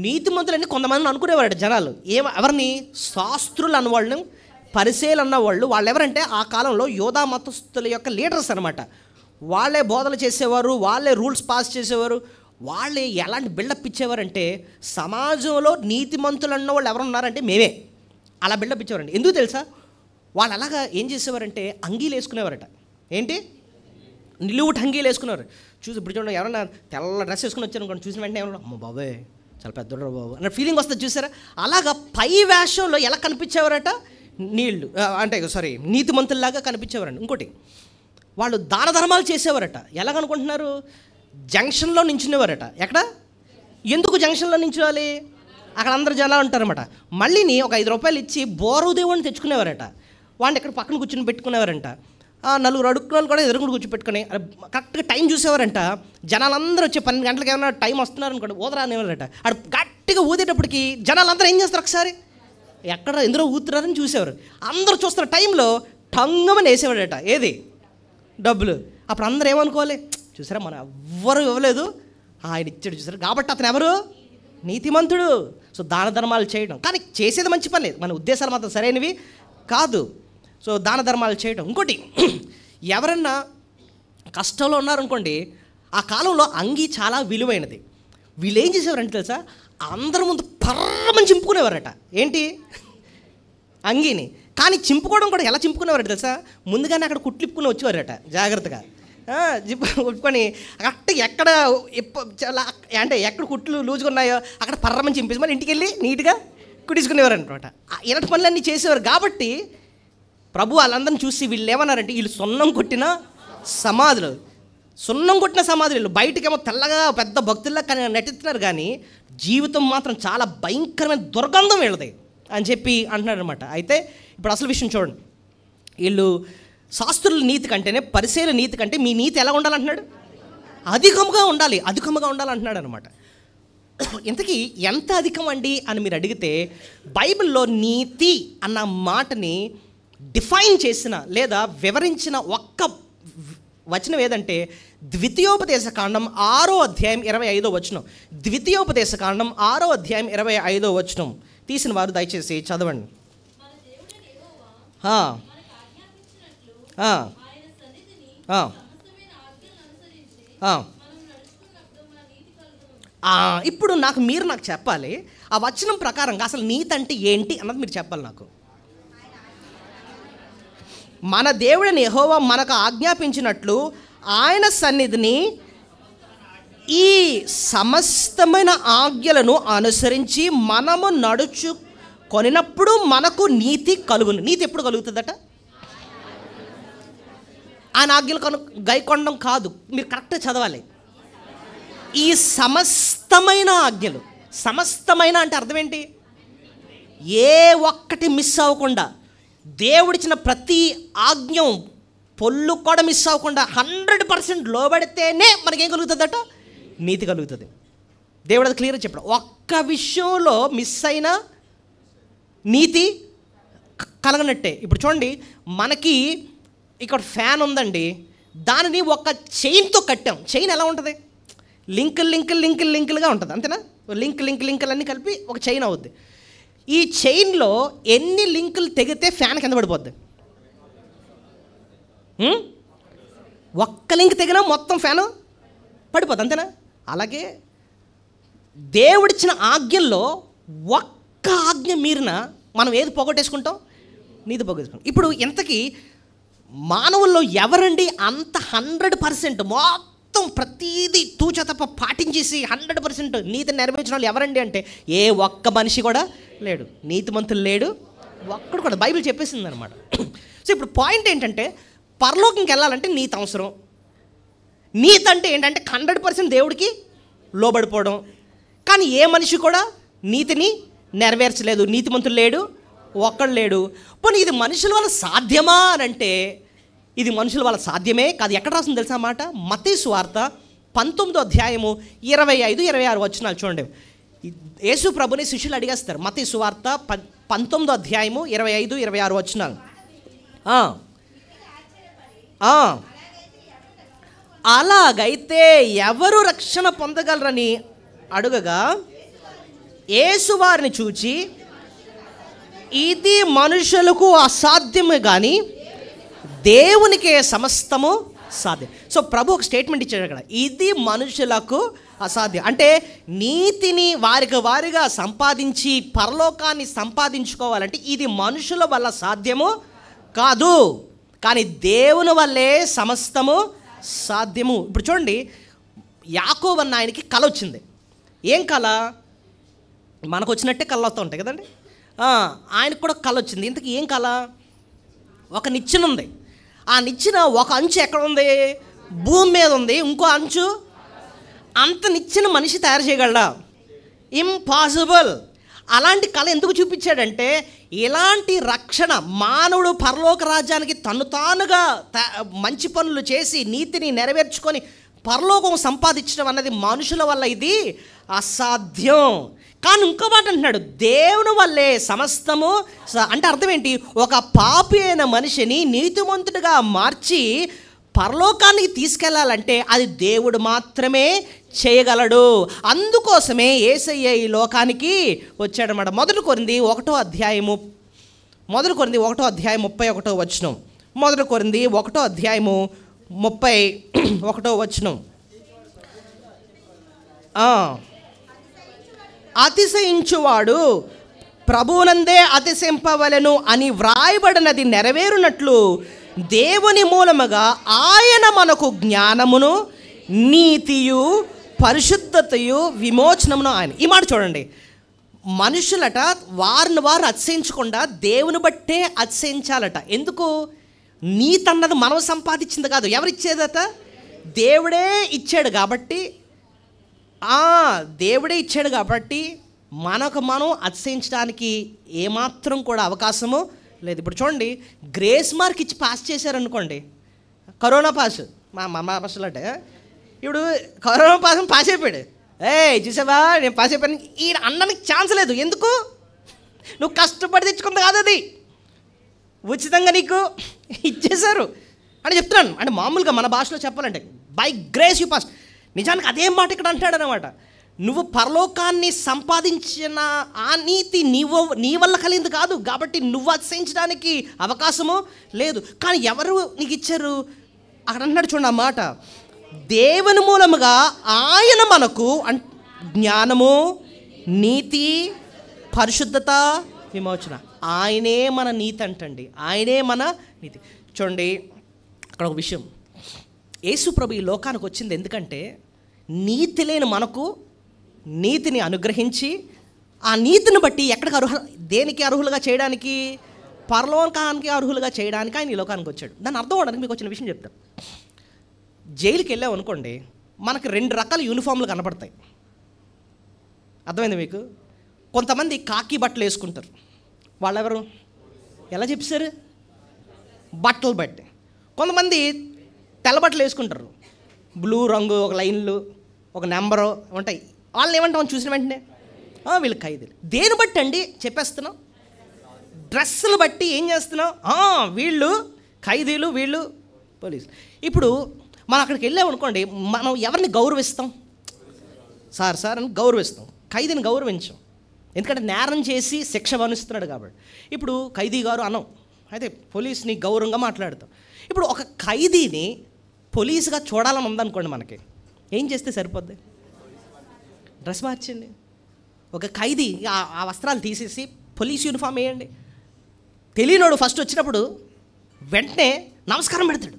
నీతిమంతులని కొంతమందిని అనుకునేవారట జనాలు. ఎవరిని? శాస్త్రులు అన్నవాళ్ళని, పరిసయ్యులు అన్నవాళ్ళు. వాళ్ళు ఎవరంటే ఆ కాలంలో యోధా మతస్థుల యొక్క లీడర్స్ అనమాట. వాళ్ళే బోధలు చేసేవారు, వాళ్ళే రూల్స్ పాస్ చేసేవారు, వాళ్ళే ఎలాంటి బిల్డప్ ఇచ్చేవారంటే, సమాజంలో నీతిమంతులు అన్న వాళ్ళు ఎవరు ఉన్నారంటే మేమే, అలా బిల్డప్ ఇచ్చేవారండి. ఎందుకు తెలుసా? వాళ్ళు అలాగా ఏం చేసేవారంటే అంగీలు వేసుకునేవారట. ఏంటి? నిలువుట అంగీలు వేసుకునేవారు. చూసి ఇప్పుడు చూడండి, ఎవరైనా తెల్ల డ్రెస్ వేసుకుని వచ్చారు అనుకోండి, చూసిన వెంటనే ఎవరన్నా అమ్మ బాబాయ్ చాలా పెద్దోడు బాబు అన్న ఫీలింగ్ వస్తుంది చూసారా? అలాగా పై వేషంలో ఎలా కనిపించేవారట? నీతిమంతుల్లాగా కనిపించేవారండి. ఇంకోటి, వాళ్ళు దాన ధర్మాలు చేసేవారట. ఎలాగనుకుంటున్నారు? జంక్షన్లో నించునేవారట. ఎక్కడ? ఎందుకు జంక్షన్లో నించోవాలి? అక్కడ అందరు జనాలు ఉంటారన్నమాట. మళ్ళీని ఒక 5 రూపాయలు ఇచ్చి బోరుదేవుని తెచ్చుకునేవారట. వాడిని ఎక్కడ పక్కన కూర్చొని పెట్టుకునేవారంట. నలుగురు అడుక్కుని కూడా ఎదురుగుడు కూర్చోపెట్టుకుని కరెక్ట్గా టైం చూసేవారంట. జనాలందరూ వచ్చి 12 గంటలకు ఏమైనా టైం వస్తున్నారు అనుకోండి, ఊదరానేవారట. అక్కడ గట్టిగా ఊదేటప్పటికి జనాలందరూ ఏం చేస్తారు? ఒకసారి ఎక్కడ ఎందులో ఊతున్నారని చూసేవారు. అందరూ చూస్తున్న టైంలో టంగమని వేసేవాడట. ఏది? డబ్బులు. అప్పుడు అందరూ ఏమనుకోవాలి? చూసారా, మనం ఎవ్వరు ఇవ్వలేదు, ఆయన ఇచ్చాడు చూసారు, కాబట్టి అతను ఎవరు? నీతిమంతుడు. సో దాన ధర్మాలు చేయడం, కానీ చేసేది మంచి పని లేదు, మన ఉద్దేశాలు మాత్రం సరైనవి కాదు. సో దాన ధర్మాలు చేయడం. ఇంకోటి, ఎవరన్నా కష్టంలో ఉన్నారనుకోండి, ఆ కాలంలో అంగీ చాలా విలువైనది. వీళ్ళు ఏం చేసేవారంటే తెలుసా? అందరి ముందు పర్రమని చింపుకునేవారట. ఏంటి? అంగీని. కానీ చింపుకోవడం కూడా ఎలా చింపుకునేవారట తెలుసా? ముందుగానే అక్కడ కుట్లిప్పుకుని వచ్చేవారట జాగ్రత్తగా. ఉట్టుకొని కరెక్ట్గా ఎక్కడ అంటే ఎక్కడ కుట్లు లూజుగా ఉన్నాయో అక్కడ పర్రమని చింపేసి మరి ఇంటికి వెళ్ళి నీట్గా కుట్టించుకునేవారు అనమాట. ఇలాంటి పనులన్నీ చేసేవారు. కాబట్టి ప్రభు వాళ్ళందరిని చూసి వీళ్ళు ఏమన్నారంటే, వీళ్ళు సున్నం కొట్టిన సమాధులు. సున్నం కొట్టిన సమాధులు. బయటకేమో తెల్లగా పెద్ద భక్తుల్లా నటిస్తున్నారు, కానీ జీవితం మాత్రం చాలా భయంకరమైన దుర్గంధం వీళ్ళది అని చెప్పి అంటున్నారు అనమాట. అయితే ఇప్పుడు అసలు విషయం చూడండి. వీళ్ళు శాస్త్రుల నీతి కంటేనే, పరిసయ్యుల నీతి కంటే మీ నీతి ఎలా ఉండాలంటున్నాడు? అధికముగా ఉండాలి, అధికముగా ఉండాలంటున్నాడు అనమాట. ఇంతకీ ఎంత అధికం అండి అని మీరు అడిగితే, బైబిల్లో నీతి అన్న మాటని డిఫైన్ చేసిన లేదా వివరించిన ఒక్క వచనం ఏదంటే ద్వితీయోపదేశ కాండం 6వ అధ్యాయం 25వ వచనం. ద్వితీయోపదేశ కాండం 6వ అధ్యాయం 25వ వచనం తీసిన వారు దయచేసి చదవండి. ఇప్పుడు మీరు నాకు చెప్పాలి, ఆ వచనం ప్రకారంగా అసలు నీతి అంటే ఏంటి అన్నది మీరు చెప్పాలి నాకు. మన దేవుడైన యెహోవా మనకు ఆజ్ఞాపించినట్లు ఆయన సన్నిధిని ఈ సమస్తమైన ఆజ్ఞలను అనుసరించి మనము నడుచుకొనినప్పుడు మనకు నీతి కలుగును. నీతి ఎప్పుడు కలుగుతుందట? ఆయన ఆజ్ఞలు గైకొనడం కాదు, మీరు కరెక్ట్గా చదవాలి. ఈ సమస్తమైన ఆజ్ఞలు, సమస్తమైన అంటే అర్థం ఏంటి? ఏ ఒక్కటి మిస్ అవ్వకుండా, దేవుడిచ్చిన ప్రతి ఆజ్ఞం పొల్లు కూడా మిస్ అవ్వకుండా 100% లోబడితేనే మనకేం కలుగుతుందట? నీతి కలుగుతుంది. దేవుడు అది క్లియర్గా చెప్పాడు. ఒక్క విషయంలో మిస్ అయినా నీతి కలగనట్టే. ఇప్పుడు చూడండి, మనకి ఇక్కడ ఫ్యాన్ ఉందండి, దానిని ఒక చైన్తో కట్టాం. చైన్ ఎలా ఉంటుంది? లింకులుగా ఉంటుంది, అంతేనా? లింకులు అన్నీ కలిపి ఒక చైన్ అవుద్ది. ఈ చైన్లో ఎన్ని లింకులు తెగితే ఫ్యాన్ కింద పడిపోద్ది? ఒక్క లింక్ తెగినా మొత్తం ఫ్యాను పడిపోద్ది, అంతేనా? అలాగే దేవుడిచ్చిన ఆజ్ఞల్లో ఒక్క ఆజ్ఞ మీరిన మనం ఏది పోగొట్టేసుకుంటాం? నీతి పోగొట్టుకుంటాం. ఇప్పుడు ఇంతకీ మానవుల్లో ఎవరండి అంత 100% మొత్తం ప్రతీది తూచ తప్ప పాటించేసి 100% నీతిని నెరవేర్చిన వాళ్ళు ఎవరండి అంటే ఏ ఒక్క మనిషి కూడా లేడు. నీతిమంతులు లేడు ఒక్కడు కూడా, బైబిల్ చెప్పేసింది అనమాట. సో ఇప్పుడు పాయింట్ ఏంటంటే, పరలోకంకి వెళ్ళాలంటే నీతి అవసరం. నీతి అంటే ఏంటంటే 100% దేవుడికి లోబడిపోవడం. కానీ ఏ మనిషి కూడా నీతిని నెరవేర్చలేదు, నీతిమంతులు లేడు ఒక్కడు లేడు. పోనీ ఇది మనుషుల వల్ల సాధ్యమా అని అంటే ఇది మనుషుల వల్ల సాధ్యమే కాదు. ఎక్కడ రాసింది తెలుసా మాట? మత్తయి సువార్త 19వ అధ్యాయము 25-26 వచనాలు చూడండి. యేసు ప్రభుని శిష్యులు అడిగేస్తారు. మత్తయి సువార్త 19వ అధ్యాయము 25-26 వచనాలు. అలాగైతే ఎవరు రక్షణ పొందగలరని అడుగగా యేసు వారిని చూచి, ఇది మనుషులకు అసాధ్యమే కానీ దేవునికే సమస్తము సాధ్యం. సో ప్రభు ఒక స్టేట్మెంట్ ఇచ్చాడు అక్కడ, ఇది మనుషులకు అసాధ్యం. అంటే నీతిని వారిగా సంపాదించి పరలోకాన్ని సంపాదించుకోవాలంటే ఇది మనుషుల వల్ల సాధ్యము కాదు, కానీ దేవుని వల్లే సమస్తము సాధ్యము. ఇప్పుడు చూడండి, యాకోబు అన్న ఆయనకి కల వచ్చింది. ఏం కళ? మనకు వచ్చినట్టే కళ్ళు వస్తూ ఉంటాయి కదండి. ఆయనకు కూడా కళ వచ్చింది. ఇంతకీ ఏం కళ? ఒక నిచ్చెన ఉంది. ఆ నిచ్చెన ఒక అంచు ఎక్కడ ఉంది? భూమి మీద ఉంది. ఇంకో అంచు, అంత నిచ్చెన మనిషి తయారు చేయగలడా? ఇంపాసిబుల్. అలాంటి కళ ఎందుకు చూపించాడంటే, ఇలాంటి రక్షణ మానవుడు పరలోక రాజ్యానికి తను తానుగా మంచి పనులు చేసి నీతిని నెరవేర్చుకొని పరలోకం సంపాదించడం అన్నది మనుషుల వల్ల ఇది అసాధ్యం. కానీ ఇంకో మాట అంటున్నాడు, దేవుని వల్లే సమస్తము. అంటే అర్థం ఏంటి? ఒక పాపి అయిన మనిషిని నీతిమంతుడిగా మార్చి పరలోకానికి తీసుకెళ్లాలంటే అది దేవుడు మాత్రమే చేయగలడు. అందుకోసమే యేసయ్య ఈ లోకానికి వచ్చాడన్నమాట. మొదటి కొరింథీ 1వ అధ్యాయము 31వ వచనం. మొదటి కొరింథీ 1వ అధ్యాయము 31వ వచనం. అతిశయించువాడు ప్రభువునందే అతిశయింపవలెను అని వ్రాయబడినది నెరవేరునట్లు దేవుని మూలముగా ఆయన మనకు జ్ఞానమును, నీతియు, పరిశుద్ధతయు, విమోచనమును ఆయన. ఈ మాట చూడండి, మనుషులట వారిని వారు అతిశయించకుండా దేవుని బట్టే అతిశయించాలట. ఎందుకు? నీతి అన్నది మనం సంపాదించింది కాదు. ఎవరిచ్చేదట? దేవుడే ఇచ్చాడు. కాబట్టి దేవుడే ఇచ్చాడు కాబట్టి మనకు మనం అతిశయించడానికి ఏమాత్రం కూడా అవకాశము లేదు. ఇప్పుడు చూడండి, గ్రేస్ మార్క్ ఇచ్చి పాస్ చేశారనుకోండి, కరోనా పాస్, మా పాస్లు అంటే ఇప్పుడు కరోనా పాస్ అయిపోయాడు. చూసావా నేను పాస్ అయిపోయాను, ఈయన అన్ననికి ఛాన్స్ లేదు. ఎందుకు? నువ్వు కష్టపడి తెచ్చుకుంది కాదు, అది ఉచితంగా నీకు ఇచ్చేశారు అని చెప్తున్నాను. అంటే మామూలుగా మన భాషలో చెప్పాలంటే బై గ్రేస్ యూ పాస్. నిజానికి అదే మాట ఇక్కడ అంటాడనమాట. నువ్వు పరలోకాన్ని సంపాదించిన ఆ నీతి నీ వల్ల కలిగింది కాదు, కాబట్టి నువ్వు అతిశయించడానికి అవకాశము లేదు. కానీ ఎవరు నీకు ఇచ్చారు? అక్కడ అంటాడు చూడండి ఆ మాట, దేవుని మూలముగా ఆయన మనకు జ్ఞానము, నీతి, పరిశుద్ధత, విమోచన. ఆయనే మన నీతి అంటండి, ఆయనే మన నీతి. చూడండి అక్కడ ఒక విషయం, యేసు ప్రభు ఈ లోకానికి వచ్చింది ఎందుకంటే నీతి లేని మనకు నీతిని అనుగ్రహించి ఆ నీతిని బట్టి ఎక్కడికి దేనికి అర్హులుగా చేయడానికి? పరలోకానికి అర్హులుగా చేయడానికి ఆయన ఈ లోకానికి వచ్చాడు. దాన్ని అర్థం అవడానికి మీకు వచ్చిన విషయం చెప్తాను. జైలుకి వెళ్ళాం అనుకోండి, మనకు 2 రకాల యూనిఫామ్లు కనపడతాయి. అర్థమైంది మీకు? కొంతమంది కాకి బట్టలు వేసుకుంటారు. వాళ్ళెవరు? ఎలా చెప్పారు? బట్టలు బట్టి. కొంతమంది తెల్ల బట్టలు వేసుకుంటారు, బ్లూ రంగు, ఒక లైన్లు, ఒక నెంబరు ఉంటాయి. వాళ్ళని ఏమంటాం చూసిన వెంటనే? వీళ్ళు ఖైదీలు. దేని బట్టి అండి చెప్పేస్తున్నాం? డ్రెస్సులు బట్టి ఏం చేస్తున్నాం? వీళ్ళు ఖైదీలు, వీళ్ళు పోలీసులు. ఇప్పుడు మనం అక్కడికి వెళ్ళామనుకోండి, మనం ఎవరిని గౌరవిస్తాం? సార్ అని గౌరవిస్తాం. ఖైదీని గౌరవించాం, ఎందుకంటే నేరం చేసి శిక్ష వనిస్తున్నాడు కాబట్టి. ఇప్పుడు ఖైదీ గారు అనం, అయితే పోలీస్ని గౌరవంగా మాట్లాడతాం. ఇప్పుడు ఒక ఖైదీని పోలీసుగా చూడాలని ఉందనుకోండి, మనకి ఏం చేస్తే సరిపోద్ది? డ్రెస్ మార్చండి. ఒక ఖైదీ ఆ వస్త్రాలు తీసేసి పోలీస్ యూనిఫామ్ వేయండి. తెలియనోడు ఫస్ట్ వచ్చినప్పుడు వెంటనే నమస్కారం పెడతాడు.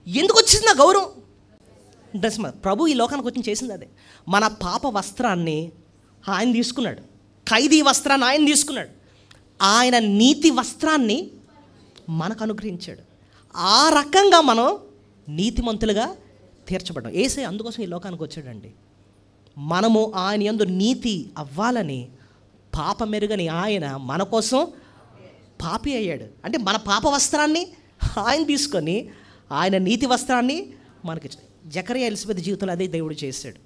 ఎందుకు వచ్చింది ఆ గౌరవం? డ్రెస్ ప్రభు ఈ లోకానికి వచ్చి చేసింది అదే. మన పాప వస్త్రాన్ని ఆయన తీసుకున్నాడు, ఖైదీ వస్త్రాన్ని ఆయన తీసుకున్నాడు, ఆయన నీతి వస్త్రాన్ని మనకు అనుగ్రహించాడు. ఆ రకంగా మనం నీతిమంతులుగా తీర్చబడ్డాం. యేసయ్య అందుకోసం ఈ లోకానికి వచ్చాడండి. మనము ఆయన యందు నీతి అవ్వాలని పాపమెరుగని ఆయన మన కోసం పాపి అయ్యాడు. అంటే మన పాప వస్త్రాన్ని ఆయన తీసుకొని ఆయన నీతి వస్త్రాన్ని మనకిచ్చాడు. జకరియా ఎలిజబెత్ జీవితంలో అదే దేవుడు చేశాడు.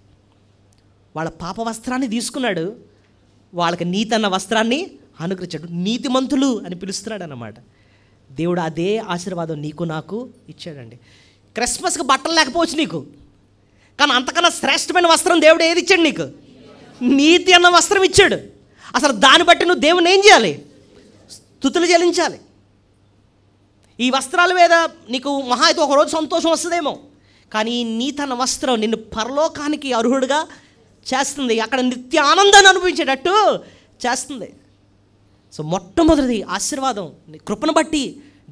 వాళ్ళ పాప వస్త్రాన్ని తీసుకున్నాడు, వాళ్ళకి నీతి అన్న వస్త్రాన్ని అనుగ్రహించాడు. నీతిమంతులు అని పిలుస్తున్నాడు అన్నమాట. దేవుడు అదే ఆశీర్వాదం నీకు నాకు ఇచ్చాడండి. క్రిస్మస్కి బట్టలు లేకపోవచ్చు నీకు, కానీ అంతకన్నా శ్రేష్టమైన వస్త్రం దేవుడు ఏది ఇచ్చాడు నీకు? నీతి అన్న వస్త్రం ఇచ్చాడు. అసలు దాన్ని బట్టి నువ్వు దేవుని ఏం చేయాలి? స్తుతులు చెల్లించాలి. ఈ వస్త్రాల మీద నీకు మహా అయితే ఒకరోజు సంతోషం వస్తుందేమో, కానీ ఈ నీతి అన్న వస్త్రం నిన్ను పరలోకానికి అర్హుడుగా చేస్తుంది, అక్కడ నిత్య ఆనందాన్ని అనుభవించేటట్టు చేస్తుంది. సో మొట్టమొదటిది ఆశీర్వాదం కృపను బట్టి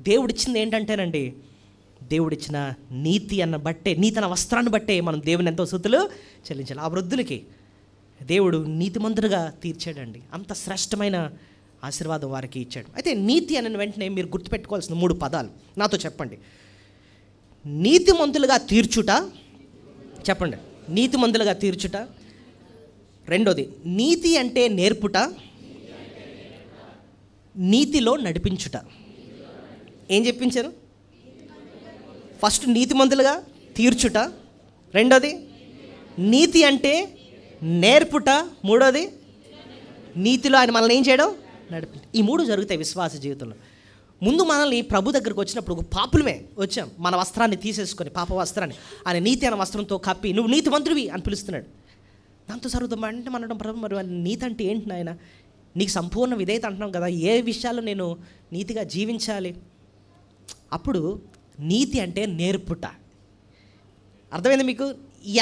దేవుడిచ్చింది ఏంటంటేనండి, దేవుడిచ్చిన నీతి అన్న బట్టే, నీతి అన్న వస్త్రాన్ని బట్టే మనం దేవుని ఎంతో స్తుతులు చెల్లించాలి. ఆ వృద్ధులకి దేవుడు నీతిమంతులుగా తీర్చాడండి. అంత శ్రేష్టమైన ఆశీర్వాదం వారికి ఇచ్చాడు. అయితే నీతి అన్న వెంటనే మీరు గుర్తుపెట్టుకోవాల్సిన 3 పదాలు నాతో చెప్పండి. నీతిమంతులుగా తీర్చుట, చెప్పండి. నీతిమంతులుగా తీర్చుట. రెండోది నీతి అంటే నేర్పుట, నీతిలో నడిపించుట. ఏం చెప్పించారు? ఫస్ట్ నీతిమంతులుగా తీర్చుట, రెండోది నీతి అంటే నేర్పుట, మూడోది నీతిలో ఆయన మనల్ని ఏం చేయడం? నడిపించడం. ఈ 3 జరుగుతాయి విశ్వాస జీవితంలో. ముందు మనల్ని ప్రభు దగ్గరికి వచ్చినప్పుడు ఒక పాపులమే వచ్చాం, మన వస్త్రాన్ని తీసేసుకొని పాప వస్త్రాన్ని ఆయన నీతి అనే వస్త్రంతో కప్పి నువ్వు నీతిమంతుడివి అని పిలుస్తున్నాడు. దాంతో సరుగుతాం అంటే మనడం, ప్రభు మరి నీతి అంటే ఏంటి నాయన? నీకు సంపూర్ణ విధేయత అంటున్నాం కదా, ఏ విషయాల్లో నేను నీతిగా జీవించాలి? అప్పుడు నీతి అంటే నేర్పుట. అర్థమైంది మీకు?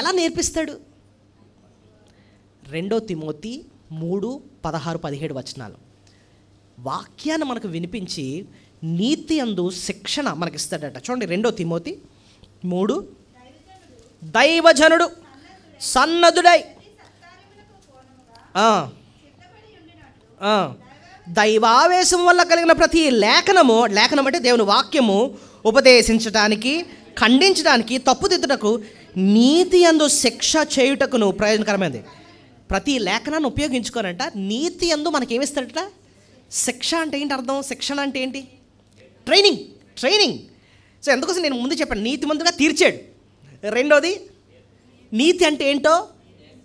ఎలా నేర్పిస్తాడు? 2 తిమోతి 3:16-17 వచనాలు వాక్యాన్ని మనకు వినిపించి నీతి అందు శిక్షణ మనకిస్తాడట. చూడండి, 2 తిమోతి 3, దైవజనుడు సన్నద్ధుడై దైవావేశం వల్ల కలిగిన ప్రతి లేఖనం అంటే దేవుని వాక్యము ఉపదేశించడానికి, ఖండించడానికి, తప్పుదిద్దుటకు, నీతి యందు శిక్ష చేయుటకును ప్రయోజనకరమైనది. ప్రతి లేఖనాన్ని ఉపయోగించుకోనంట నీతి యందు మనకేమిస్తాడట? శిక్ష అంటే ఏంటి అర్థం? శిక్షణ అంటే ఏంటి? ట్రైనింగ్. సో ఎందుకోసం నేను ముందు చెప్పాను, నీతిమంతుగా తీర్చాడు. రెండోది నీతి అంటే ఏంటో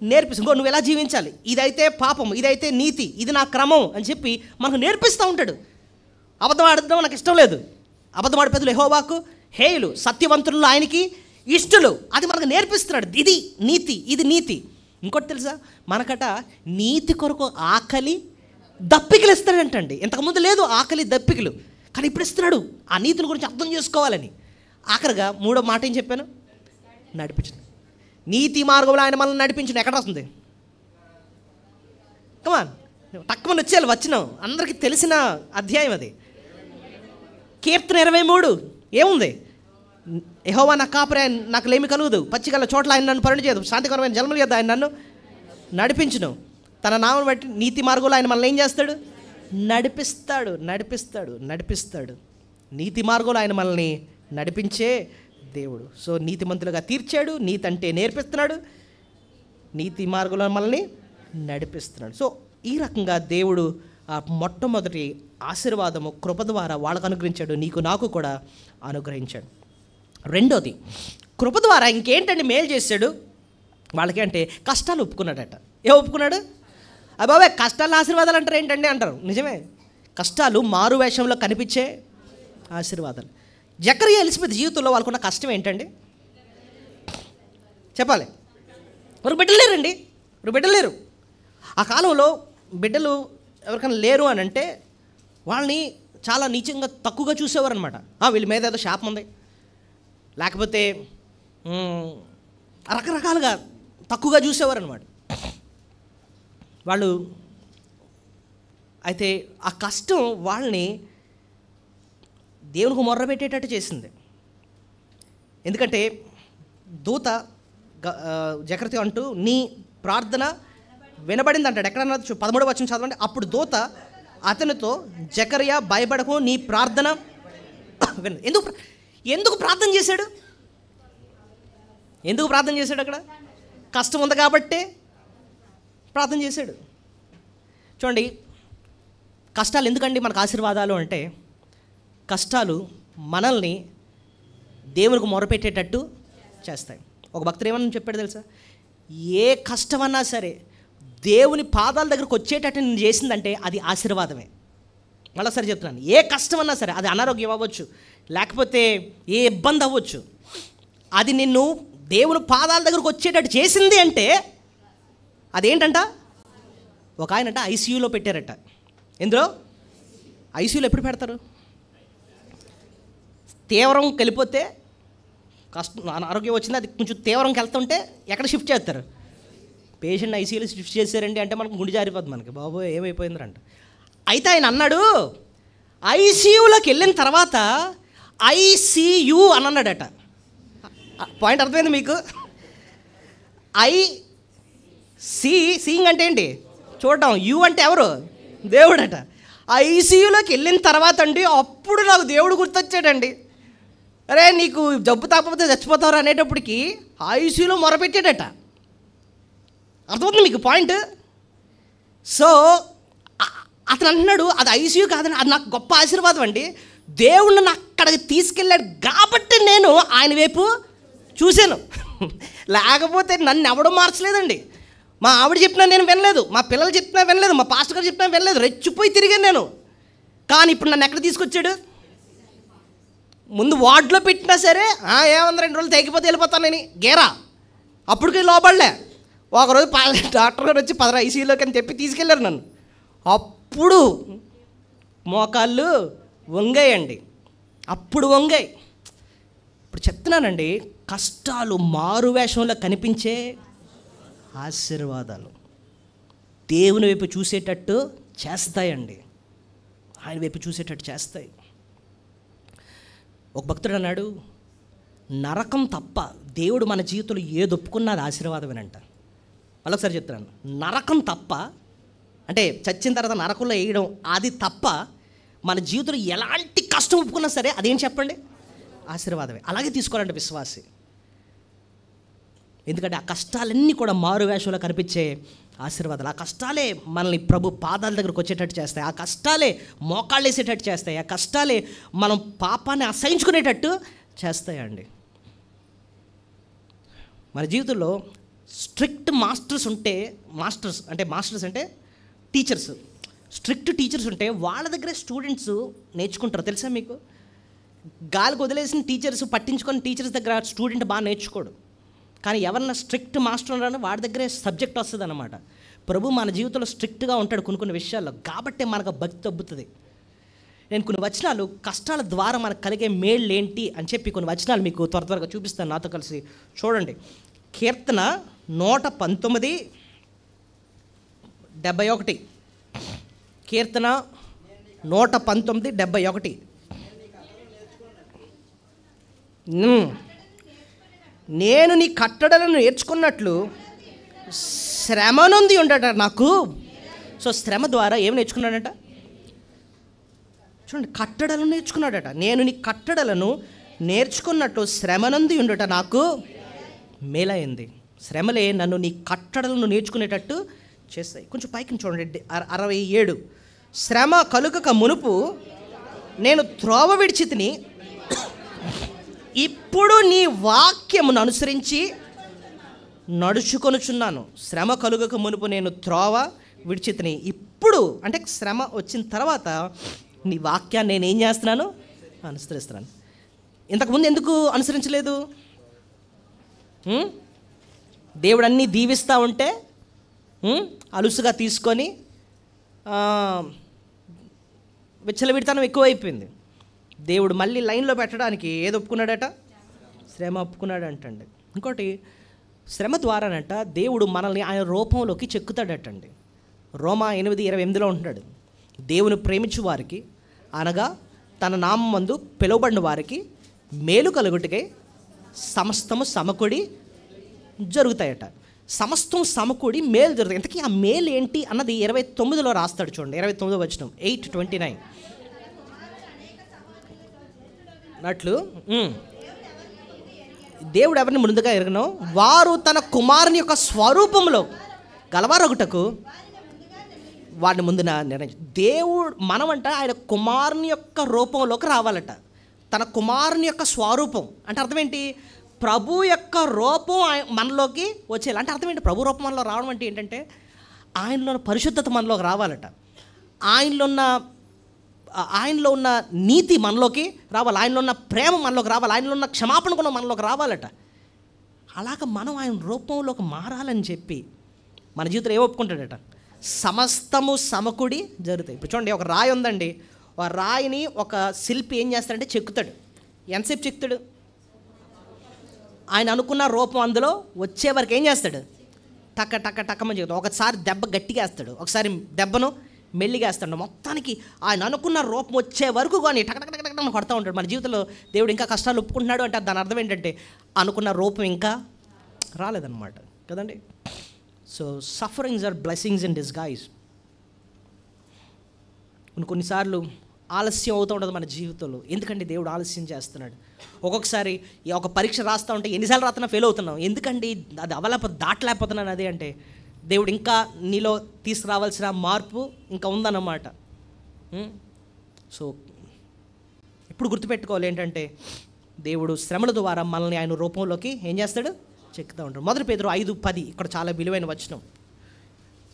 నేర్పిస్తు, నువ్వు ఎలా జీవించాలి, ఇదైతే పాపం, ఇదైతే నీతి, ఇది నా క్రమం అని చెప్పి మనకు నేర్పిస్తూ ఉంటాడు. అబద్ధం ఆడడం నాకు ఇష్టం లేదు, అబద్ధం ఆడే పెద్దలు యెహోవాకు హేయులు, సత్యవంతులు ఆయనకి ఇష్టలు, అది మనకు నేర్పిస్తున్నాడు. ఇది నీతి, ఇది నీతి. ఇంకోటి తెలుసా, మనకట నీతి కొరకు ఆకలి దప్పికలు ఇస్తాడంటండి. ఇంతకుముందు లేదు ఆకలి దప్పికలు, కానీ ఇప్పుడు ఇస్తున్నాడు ఆ నీతిని గురించి అర్థం చేసుకోవాలని. ఆఖరిగా 3వ మాట ఏం చెప్పాను? నడిపించను. నీతి మార్గంలో ఆయన మనల్ని నడిపించను. ఎక్కడ వస్తుంది? కమాన్, తక్కువ వచ్చేయాలి. వచ్చినాం, అందరికీ తెలిసిన అధ్యాయం అది. కీర్తన 23 ఏముంది? యెహోవా నా కాపరి, నాకు లేమి కలుగుదు, పచ్చిగల చోట్ల ఆయన నన్ను పరుణ చేయదు, శాంతికరమైన జన్మలు చేద్దాం, ఆయన నన్ను నడిపించును. తన నామం బట్టి నీతి మార్గంలో ఆయన మనల్ని ఏం చేస్తాడు? నడిపిస్తాడు. నీతి మార్గంలో ఆయన మనల్ని నడిపించే దేవుడు. సో నీతిమంతులుగా తీర్చాడు, నీతి అంటే నేర్పిస్తున్నాడు, నీతి మార్గంలో మనల్ని నడిపిస్తున్నాడు. సో ఈ రకంగా దేవుడు ఆ మొట్టమొదటి ఆశీర్వాదము కృప ద్వారా వాళ్ళకు అనుగ్రహించాడు, నీకు నాకు కూడా అనుగ్రహించాడు. రెండోది, కృప ద్వారా ఇంకేంటండి మేలు చేశాడు వాళ్ళకి అంటే కష్టాలు ఒప్పుకున్నాడట. ఒప్పుకున్నాడు? బాబాయ్ కష్టాలు ఆశీర్వాదాలు అంటారు ఏంటండి అంటారు. నిజమే, కష్టాలు మారు వేషంలో కనిపించే ఆశీర్వాదాలు. జకరియా ఎలిజబెత్ జీవితంలో వాళ్ళకున్న కష్టం ఏంటండి చెప్పాలి? వారు బిడ్డలు లేరండి, వారు బిడ్డలు లేరు. ఆ కాలంలో బిడ్డలు ఎవరికైనా లేరు అని అంటే వాళ్ళని చాలా నీచంగా తక్కువగా చూసేవారు అనమాట. వీళ్ళ మీద ఏదో శాపం ఉంది, లేకపోతే రకరకాలుగా తక్కువగా చూసేవారు అనమాట వాళ్ళు. అయితే ఆ కష్టం వాళ్ళని దేవునికి మొర్ర పెట్టేటట్టు చేసింది. ఎందుకంటే దూత జకర్యా అంటూ నీ ప్రార్థన వినబడింది అంటాడు. ఎక్కడన్నా 13వ వచనం చదవండి. అప్పుడు దూత అతనితో, జకర్యా భయపడకు, నీ ప్రార్థన ఎందుకు ప్రార్థన చేశాడు? ఎందుకు ప్రార్థన చేశాడు? అక్కడ కష్టం ఉంది కాబట్టే ప్రార్థన చేశాడు. చూడండి, కష్టాలు ఎందుకండి మనకు ఆశీర్వాదాలు అంటే, కష్టాలు మనల్ని దేవునికి మొరపెట్టేటట్టు చేస్తాయి. ఒక భక్తుడు ఏమన్నా చెప్పాడు తెలుసా? ఏ కష్టమన్నా సరే దేవుని పాదాల దగ్గరకు వచ్చేటట్టు నేను చేసిందంటే అది ఆశీర్వాదమే. మళ్ళీసారి చెప్తున్నాను, ఏ కష్టమన్నా సరే, అది అనారోగ్యం అవ్వచ్చు, లేకపోతే ఏ ఇబ్బంది అవ్వచ్చు, అది నిన్ను దేవుని పాదాల దగ్గరకు వచ్చేటట్టు చేసింది అంటే అదేంటంట? ఒక ఆయనంట ఐసీయూలో పెట్టారట. ఎందులో? ఐసీయూలో ఎప్పుడు పెడతారు? తీవ్రం వెళ్ళిపోతే, కష్టం అనారోగ్యం వచ్చింది, అది కొంచెం తీవ్రంకి వెళ్తుంటే ఎక్కడ షిఫ్ట్ చేస్తారు? పేషెంట్ ఐసీయూలో షిఫ్ట్ చేశారండి అంటే మనకు గుండె జారిపోద్ది, మనకి బాబు ఏమైపోయిందంట. అయితే ఆయన అన్నాడు, ఐసీయూలోకి వెళ్ళిన తర్వాత ఐసీయూ అని అన్నాడట. పాయింట్ అర్థమైంది మీకు? సీయింగ్ అంటే ఏంటి? చూడటం. యూ అంటే ఎవరు? దేవుడట. ఐసీయూలోకి వెళ్ళిన తర్వాత అండి అప్పుడు నాకు దేవుడు గుర్తొచ్చాడండి. అరే నీకు జబ్బు తాకపోతే చచ్చిపోతారు అనేటప్పటికి ఐసీయూలో మొరపెట్టాడట. అర్థమవుతుంది మీకు పాయింట్? సో అతను అన్నాడు అది ఐసీయూ కాదని, అది నాకు గొప్ప ఆశీర్వాదం అండి. దేవుడు నన్ను అక్కడికి తీసుకెళ్ళాడు కాబట్టి నేను ఆయన వైపు చూశాను. లేకపోతే నన్ను ఎవడో మార్చలేదండి. మా ఆవిడ చెప్పినా నేను వినలేదు, మా పిల్లలు చెప్పినా వినలేదు, మా పాస్టర్ గారు చెప్పినా వినలేదు, రెచ్చిపోయి తిరిగాను నేను. కానీ ఇప్పుడు నన్ను ఎక్కడ తీసుకొచ్చాడు? ముందు వార్డులో పెట్టినా సరే ఏమన్నా 2 రోజులు తెగిపోతే వెళ్ళిపోతాను నేను గేరా. అప్పటికి లోపడలే. ఒకరోజు డాక్టర్ గారు వచ్చి 10 ఐసీయూలోకి అని చెప్పి తీసుకెళ్ళారు నన్ను. అప్పుడు మోకాళ్ళు వంగాయండి, అప్పుడు వంగాయి. ఇప్పుడు చెప్తున్నానండి, కష్టాలు మారువేషంలో కనిపించే ఆశీర్వాదాలు దేవుని వైపు చూసేటట్టు చేస్తాయండి, ఆయన వైపు చూసేటట్టు చేస్తాయి. ఒక భక్తుడు అన్నాడు, నరకం తప్ప దేవుడు మన జీవితంలో ఏది ఒప్పుకున్నా అది ఆశీర్వాదమేనంట. మళ్ళొకసారి చెప్తున్నాను, నరకం తప్ప అంటే చచ్చిన తర్వాత నరకంలో వేయడం అది తప్ప మన జీవితంలో ఎలాంటి కష్టం ఒప్పుకున్నా సరే అదేం చెప్పండి? ఆశీర్వాదమే. అలాగే తీసుకోవాలంటే విశ్వాసి. ఎందుకంటే ఆ కష్టాలన్నీ కూడా మారువేషంలో కనిపించే ఆశీర్వాదాలు. ఆ కష్టాలే మనల్ని ప్రభు పాదాల దగ్గరకు వచ్చేటట్టు చేస్తాయి. ఆ కష్టాలే మోకాళ్ళు వేసేటట్టు చేస్తాయి. ఆ కష్టాలే మనం పాపాన్ని అసహించుకునేటట్టు చేస్తాయండి. మన జీవితంలో స్ట్రిక్ట్ మాస్టర్స్ అంటే టీచర్స్, స్ట్రిక్ట్ టీచర్స్ ఉంటే వాళ్ళ దగ్గరే స్టూడెంట్స్ నేర్చుకుంటారు. తెలుసా మీకు? గాలికి వదిలేసిన టీచర్స్, పట్టించుకొని టీచర్స్ దగ్గర స్టూడెంట్ బాగా నేర్చుకోడు. కానీ ఎవరన్నా స్ట్రిక్ట్ మాస్టర్ ఉన్నారో వాడి దగ్గరే సబ్జెక్ట్ వస్తుంది అన్నమాట. ప్రభు మన జీవితంలో స్ట్రిక్ట్గా ఉంటాడు కొన్ని విషయాల్లో, కాబట్టే మనకు భక్తి తగ్గుతుంది. నేను కొన్ని వచనాలు కష్టాల ద్వారా మనకు కలిగే మేళ్ళు ఏంటి అని చెప్పి కొన్ని వచనాలు మీకు త్వరగా చూపిస్తాను, నాతో కలిసి చూడండి. కీర్తన 119:71. కీర్తన 119:71. నేను నీ కట్టడలను నేర్చుకున్నట్లు శ్రమ నొంది ఉండట నాకు. సో శ్రమ ద్వారా ఏం నేర్చుకున్నాడట? చూడండి, కట్టడలను నేర్చుకున్నాడట. నేను నీ కట్టడలను నేర్చుకున్నట్లు శ్రమ నొంది ఉండట నాకు మేలైంది. శ్రమలే నన్ను నీ కట్టడలను నేర్చుకునేటట్టు చేస్తాయి. కొంచెం పైకి చూడండి, 67. శ్రమ కలుగక మునుపు నేను త్రోవ విడిచితిని, ఇప్పుడు నీ వాక్యమును అనుసరించి నడుచుకొనుచున్నాను. శ్రమ కలుగక మునుపు నేను త్రోవ విడిచితిని, ఇప్పుడు అంటే శ్రమ వచ్చిన తర్వాత నీ వాక్యాన్ని నేను ఏం చేస్తున్నాను? అనుసరిస్తున్నాను. ఇంతకుముందు ఎందుకు అనుసరించలేదు? దేవుడు అన్నీ దీవిస్తూ ఉంటే అలుసుగా తీసుకొని విచ్చలవిడితనం ఎక్కువైపోయింది. దేవుడు మళ్ళీ లైన్లో పెట్టడానికి ఏది ఒప్పుకున్నాడట? శ్రమ ఒప్పుకున్నాడంటండి. ఇంకోటి, శ్రమ ద్వారానట దేవుడు మనల్ని ఆయన రూపంలోకి చెక్కుతాడటండి. రోమా 8:28లో ఉంటున్నాడు, దేవుని ప్రేమించు వారికి అనగా తన నామందు పిలువబడిన వారికి మేలు కలుగుటకై సమస్తము సమకూడి జరుగుతాయట. సమస్తం సమకూడి మేలు జరుగుతాయి. ఇంతకీ ఆ మేలు ఏంటి అన్నది 29లో రాస్తాడు. చూడండి, 29వ వచనం, 8:29 అన్నట్లు దేవుడు ఎవరిని ముందుగా ఎరగనో వారు తన కుమారుని యొక్క స్వరూపంలో గలవారొకటకు వాడిని ముందున నిర్ణయించు. దేవుడు మనమంట ఆయన కుమారుని యొక్క రూపంలోకి రావాలట. తన కుమారుని యొక్క స్వరూపం అంటే అర్థం ఏంటి? ప్రభు యొక్క రూపం మనలోకి వచ్చేయాలి. అంటే అర్థం ఏంటి? ప్రభు రూపం మనలో రావడం అంటే ఏంటంటే ఆయనలో ఉన్న పరిశుద్ధత మనలోకి రావాలట. ఆయనలో ఉన్న నీతి మనలోకి రావాలి. ఆయనలో ఉన్న ప్రేమ మనలోకి రావాలి. ఆయనలో ఉన్న క్షమాపణ కూడా మనలోకి రావాలట. అలాగ మనం ఆయన రూపంలోకి మారాలని చెప్పి మన జీవితంలో ఏ ఒప్పుకుంటాడట? సమస్తము సమకూడి జరుగుతాయి. ఇప్పుడు చూడండి, ఒక రాయి ఉందండి. ఆ రాయిని ఒక శిల్పి ఏం చేస్తాడంటే చెక్కుతాడు. ఎంతసేపు చెక్కుతాడు? ఆయన అనుకున్న రూపం అందులో వచ్చే వరకు ఏం చేస్తాడు? టక్క టక్క టక్కమని చెప్తాడు. ఒకసారి దెబ్బ గట్టిగా వేస్తాడు, ఒకసారి దెబ్బను మెల్లిగా వేస్తాడు. మొత్తానికి ఆయన అనుకున్న రూపం వచ్చే వరకు కానీ టక టక టక టక కొడతా ఉంటాడు. మన జీవితంలో దేవుడు ఇంకా కష్టాలు ఒప్పుకుంటున్నాడు అంటే దాని అర్థం ఏంటంటే అనుకున్న రూపం ఇంకా రాలేదన్నమాట కదండి. So sufferings are blessings in disguise. కొన్నిసార్లు ఆలస్యం అవుతూ ఉంటుంది మన జీవితంలో. ఎందుకంటే దేవుడు ఆలస్యం చేస్తున్నాడు. ఒక్కొక్కసారి ఒక పరీక్ష రాస్తూ ఉంటే ఎన్నిసార్లు రాస్తున్నా ఫెయిల్ అవుతున్నాం. ఎందుకండి? అది దాటలేకపోతున్నాను. అదే అంటే దేవుడు ఇంకా నీలో తీసుకురావాల్సిన మార్పు ఇంకా ఉందన్నమాట. సో ఇప్పుడు గుర్తుపెట్టుకోవాలి ఏంటంటే దేవుడు శ్రమల ద్వారా మనల్ని ఆయన రూపంలోకి ఏం చేస్తాడు? చెక్కుతూ ఉంటాడు. 1 పేతురు 5:10 ఇక్కడ చాలా విలువైన వచనం.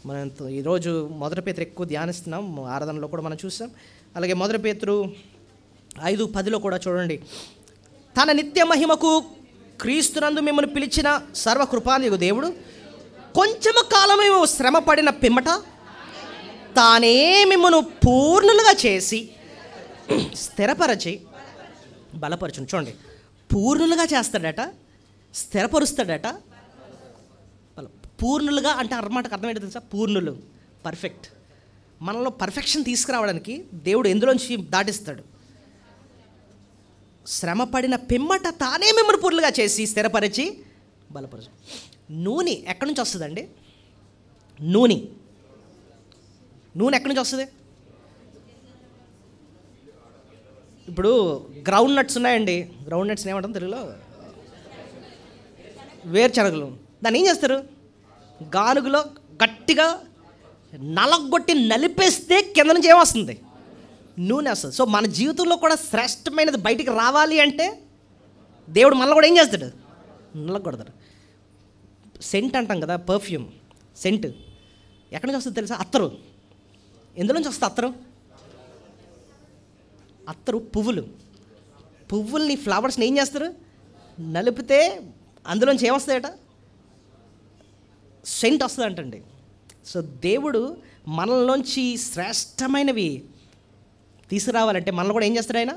మనం ఈరోజు 1 పేతురు ఎక్కువ ధ్యానిస్తున్నాం, ఆరాధనలో కూడా మనం చూసాం. అలాగే 1 పేతురు 5:10లో కూడా చూడండి, తన నిత్య మహిమకు క్రీస్తునందు మిమ్మల్ని పిలిచిన సర్వకృపానిధి దేవుడు కొంచెము కాలమేమో శ్రమ పడిన పిమ్మట తానే మిమ్మల్ని పూర్ణులుగా చేసి స్థిరపరచి బలపరచును. చూడండి, పూర్ణులుగా చేస్తాడట, స్థిరపరుస్తాడట. పూర్ణులుగా అంటే అన్నమాటకు అర్థం ఏంటో తెలుసా? పూర్ణులు, పర్ఫెక్ట్. మనలో పర్ఫెక్షన్ తీసుకురావడానికి దేవుడు ఎందులోంచి దాటిస్తాడు? శ్రమ పడిన పిమ్మట తానే మిమ్మల్ని పూర్ణులుగా చేసి స్థిరపరిచి బలపరచు. నూనె ఎక్కడి నుంచి వస్తుందండి? నూనె ఎక్కడి నుంచి వస్తుంది? ఇప్పుడు గ్రౌండ్ నట్స్ ఉన్నాయండి. గ్రౌండ్ నట్స్ ఏమంటాం తెలుగులో? వేరుశనగలు. దాన్ని ఏం చేస్తారు? గానుగులో గట్టిగా నలగొట్టి నలిపేస్తే కింద నుంచి ఏమొస్తుంది? నూనె వస్తుంది. సో మన జీవితంలో కూడా శ్రేష్టమైనది బయటికి రావాలి అంటే దేవుడు మనలో కూడా ఏం చేస్తాడు? నలగొడతాడు. సెంట్ అంటాం కదా, పర్ఫ్యూమ్ సెంట్ ఎక్కడి నుంచి వస్తుంది తెలుసా? అత్తరు. ఎందులో నుంచి వస్తుంది అత్తరు? అత్తరు పువ్వుల్ని ఫ్లవర్స్ని ఏం చేస్తారు? నలిపితే అందులోంచి ఏమొస్తాయట? సెంట్ వస్తుంది అంటండి. సో దేవుడు మనలోంచి శ్రేష్టమైనవి తీసుకురావాలంటే మనల్ని కూడా ఏం చేస్తాడు? ఆయన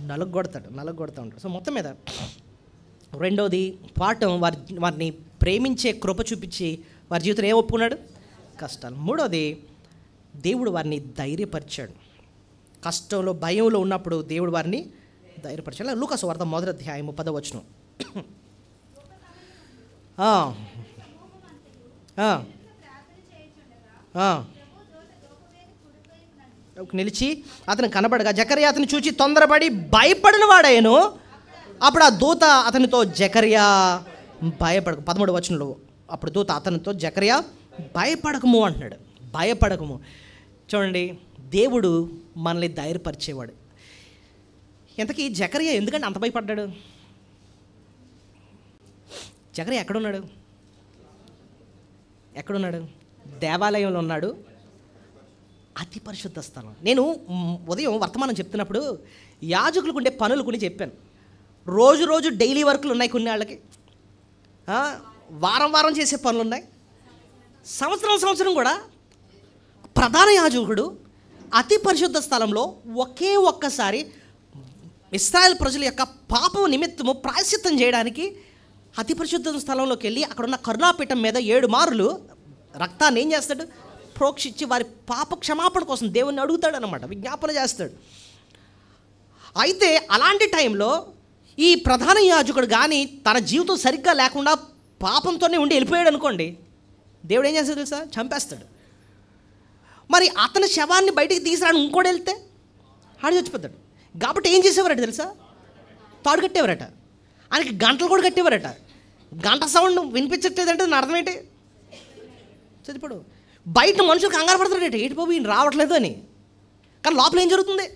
నలుగొడతా ఉంటాడు. సో మొత్తం మీద రెండోది పాఠం, వారిని ప్రేమించే కృప చూపించి వారి జీవితంలో ఏం ఒప్పుకున్నాడు? కష్టాలు. మూడోది, దేవుడు వారిని ధైర్యపరిచాడు. కష్టంలో భయంలో ఉన్నప్పుడు దేవుడు వారిని ధైర్యపరిచాడు. లూకాసు వార్త 1వ అధ్యాయం 10వ వచనం. నిలిచి అతను కనబడగా జకర్యా అతను చూచి తొందరపడి భయపడిన వాడాయను. అప్పుడు ఆ దూత అతనితో జకర్యా భయపడకు. 13వ వచనంలో అప్పుడు దూత అతనితో జకర్యా భయపడకము అంటున్నాడు. భయపడకము. చూడండి, దేవుడు మనల్ని ధైర్యపరిచేవాడు. ఇంతకీ జకర్యా ఎందుకంటే అంత భయపడ్డాడు? జకర్యా ఎక్కడున్నాడు? దేవాలయంలో ఉన్నాడు, అతి పరిశుద్ధ స్థలం. నేను ఉదయం వర్తమానం చెప్తున్నప్పుడు యాజకులకు ఉండే పనులు కొన్ని చెప్పాను. రోజు రోజు డైలీ వర్క్లు ఉన్నాయి కొన్ని వాళ్ళకి, వారం వారం చేసే పనులు ఉన్నాయి, సంవత్సరం కూడా. ప్రధాన యాజకుడు అతి పరిశుద్ధ స్థలంలో ఒక్కసారి ఇశ్రాయేల్ ప్రజల యొక్క పాపం నిమిత్తము ప్రాయశ్చిత్తం చేయడానికి అతి పరిశుద్ధ స్థలంలోకి వెళ్ళి అక్కడ ఉన్న కరుణాపీఠం మీద 7 మార్లు రక్తాన్ని ఏం చేస్తాడు, ప్రోక్షించి వారి పాప క్షమాపణ కోసం దేవుణ్ణి అడుగుతాడు అనమాట, విజ్ఞాపన చేస్తాడు. అయితే అలాంటి టైంలో ఈ ప్రధాన యాజకుడు కానీ తన జీవితం సరిగ్గా లేకుండా పాపంతోనే ఉండి వెళ్ళిపోయాడు అనుకోండి, దేవుడు ఏం చేస్తాడు తెలుసా, చంపేస్తాడు. మరి అతని శవాన్ని బయటికి తీసుకురాని ఇంకోటి వెళ్తే ఆడు చచ్చిపోతాడు. కాబట్టి ఏం చేసేవారట తెలుసా, తాడు కట్టేవారట, ఆయనకి గంటలు కూడా కట్టేవారట. గంట సౌండ్ వినిపించట్లేదంటే దాని అర్థం ఏంటి, చచ్చిపోడు. బయట మనుషులు కంగారు పడతాడట, ఏంటి బాబు ఈయన రావట్లేదు అని. కానీ లోపల ఏం జరుగుతుంది,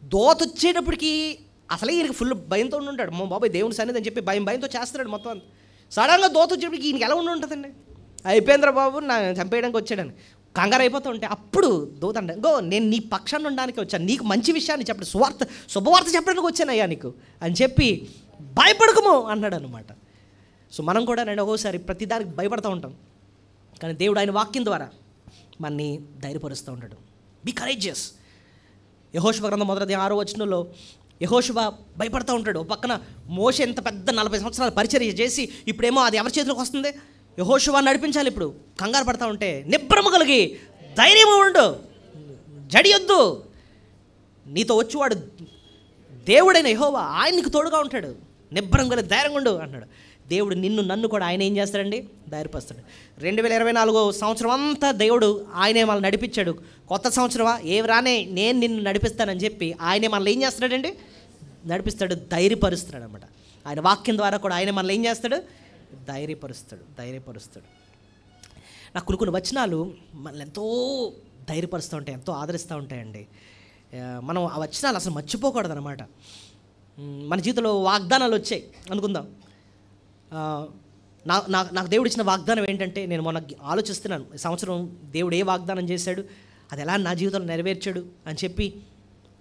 దూత వచ్చేటప్పటికి అసలే ఈయనకి ఫుల్ భయంతో ఉంటాడు. మా బాబాయ్ దేవుని సన్నిధి అని చెప్పి భయంతో చేస్తున్నాడు మొత్తం అంతా. సడన్గా దూత వచ్చేటప్పటికి ఈయనకి ఎలా ఉంటుందండి, అయిపోయిందిరా బాబు నా చంపేయడానికి వచ్చాడని కంగారు అయిపోతూ ఉంటే అప్పుడు దూత అంటే, గో నేను నీ పక్షాన్ని ఉండడానికి వచ్చాను, నీకు మంచి విషయాన్ని చెప్పండి, శుభవార్త చెప్పడానికి వచ్చానయ్యా నీకు అని చెప్పి భయపడకము అన్నాడు అనమాట. సో మనం కూడా నేను ఒక్కోసారి ప్రతిదానికి భయపడుతూ ఉంటాం, కానీ దేవుడు ఆయన వాక్యం ద్వారా మనని ధైర్యపరుస్తూ ఉంటాడు. Be courageous. యెహోషువ గ్రంథం 6వ వచనంలో యెహోషువ భయపడుతూ ఉంటాడు. ఒక పక్కన మోషే ఎంత పెద్ద 40 సంవత్సరాలు పరిచర్య చేసి ఇప్పుడేమో అది ఎవరి చేతిలోకి వస్తుంది, యెహోషువ నడిపించాలి. ఇప్పుడు కంగారు పడతా ఉంటే నిబ్బరము కలిగి ధైర్యము ఉండు, జడియొద్దు, నీతో వచ్చేవాడు దేవుడైన యెహోవా, ఆయన నీకు తోడుగా ఉంటాడు, నిబ్బరం కలిగి ధైర్యంగా ఉండు అన్నాడు. దేవుడు నన్ను కూడా ఆయన ఏం చేస్తాడండి, ధైర్యపరుస్తాడు. 2024 సంవత్సరం అంతా దేవుడు ఆయనే మనల్ని నడిపించాడు. కొత్త సంవత్సరమా ఏవి రానే నేను నిన్ను నడిపిస్తానని చెప్పి ఆయనే మనల్ని ఏం చేస్తాడండి, నడిపిస్తాడు, ధైర్యపరుస్తాడు అనమాట. ఆయన వాక్యం ద్వారా కూడా ఆయన మనల్ని ఏం చేస్తాడు, ధైర్యపరుస్తాడు. నాకు కొన్ని వచనాలు మనల్ని ఎంతో ధైర్యపరుస్తూ ఉంటాయి, ఎంతో ఆదరిస్తూ ఉంటాయండి. మనం ఆ వచనాలు అసలు మర్చిపోకూడదు అనమాట. మన జీవితంలో వాగ్దానాలు వచ్చాయి అనుకుందాం. నాకు దేవుడు ఇచ్చిన వాగ్దానం ఏంటంటే, నేను మొన్న ఆలోచిస్తున్నాను, ఈ సంవత్సరం దేవుడు ఏ వాగ్దానం చేశాడు, అది ఎలా నా జీవితంలో నెరవేర్చాడు అని చెప్పి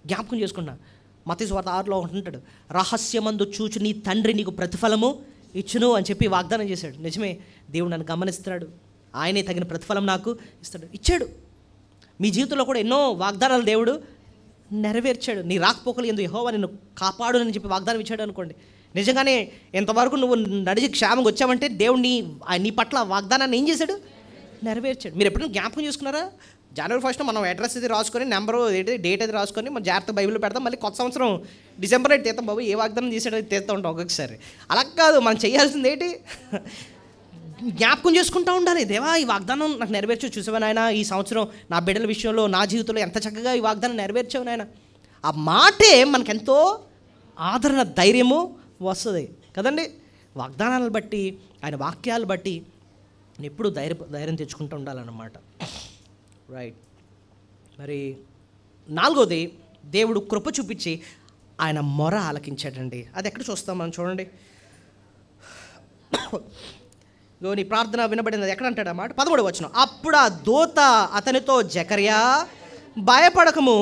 జ్ఞాపకం చేసుకున్నా. మత్తయి సువార్త 6లో ఉంటాడు, రహస్యమందు చూచు నీ తండ్రి నీకు ప్రతిఫలము ఇచ్చును అని చెప్పి వాగ్దానం చేశాడు. నిజమే, దేవుడు నన్ను గమనిస్తున్నాడు, ఆయనే తగిన ప్రతిఫలం నాకు ఇచ్చాడు. మీ జీవితంలో కూడా ఎన్నో వాగ్దానాలు దేవుడు నెరవేర్చాడు. నీ రాకపోకలు ఎందు యెహోవా నిన్ను కాపాడు అని చెప్పి వాగ్దానం ఇచ్చాడు అనుకోండి. నిజంగానే ఎంతవరకు నువ్వు నడిచి క్షేమంగా వచ్చావంటే దేవుడు నీ పట్ల వాగ్దానాన్ని ఏం చేశాడు, నెరవేర్చాడు. మీరు ఎప్పుడైనా జ్ఞాపకం చేసుకున్నారా, January 1st మనం అడ్రస్ ఇది రాసుకొని నెంబరు డేట్ అది రాసుకొని మనం జాగ్రత్త బైబిల్లో పెడతాం, మళ్ళీ కొత్త సంవత్సరం డిసెంబర్ 8 తీస్తాం, బాబు ఏ వాగ్దానం చేసాడో తీస్తూ ఉంటాం ఒక్కొక్కసారి. అలా కాదు, మనం చేయాల్సింది ఏంటి, జ్ఞాపకం చేసుకుంటూ ఉండాలి. దేవా ఈ వాగ్దానం నాకు నెరవేర్చు, చూసావా నాయన ఈ సంవత్సరం నా బిడ్డల విషయంలో నా జీవితంలో ఎంత చక్కగా ఈ వాగ్దానం నెరవేర్చావు నాయన. ఆ మాటే మనకెంతో ఆదరణ, ధైర్యము వస్తుంది కదండి. వాగ్దానాలను బట్టి, ఆయన వాక్యాలు బట్టి ఎప్పుడు ధైర్యం తెచ్చుకుంటూ ఉండాలన్నమాట. రైట్. మరి 4వది, దేవుడు కృప చూపించి ఆయన మొర ఆలకించాడండి. అది ఎక్కడ చూస్తాం మనం, చూడండి. నీ ప్రార్థన వినబడినది ఎక్కడ అంటాడు అన్నమాట, 13వ వచనం. అప్పుడు ఆ దూత అతనితో, జకర్యా భయపడకము,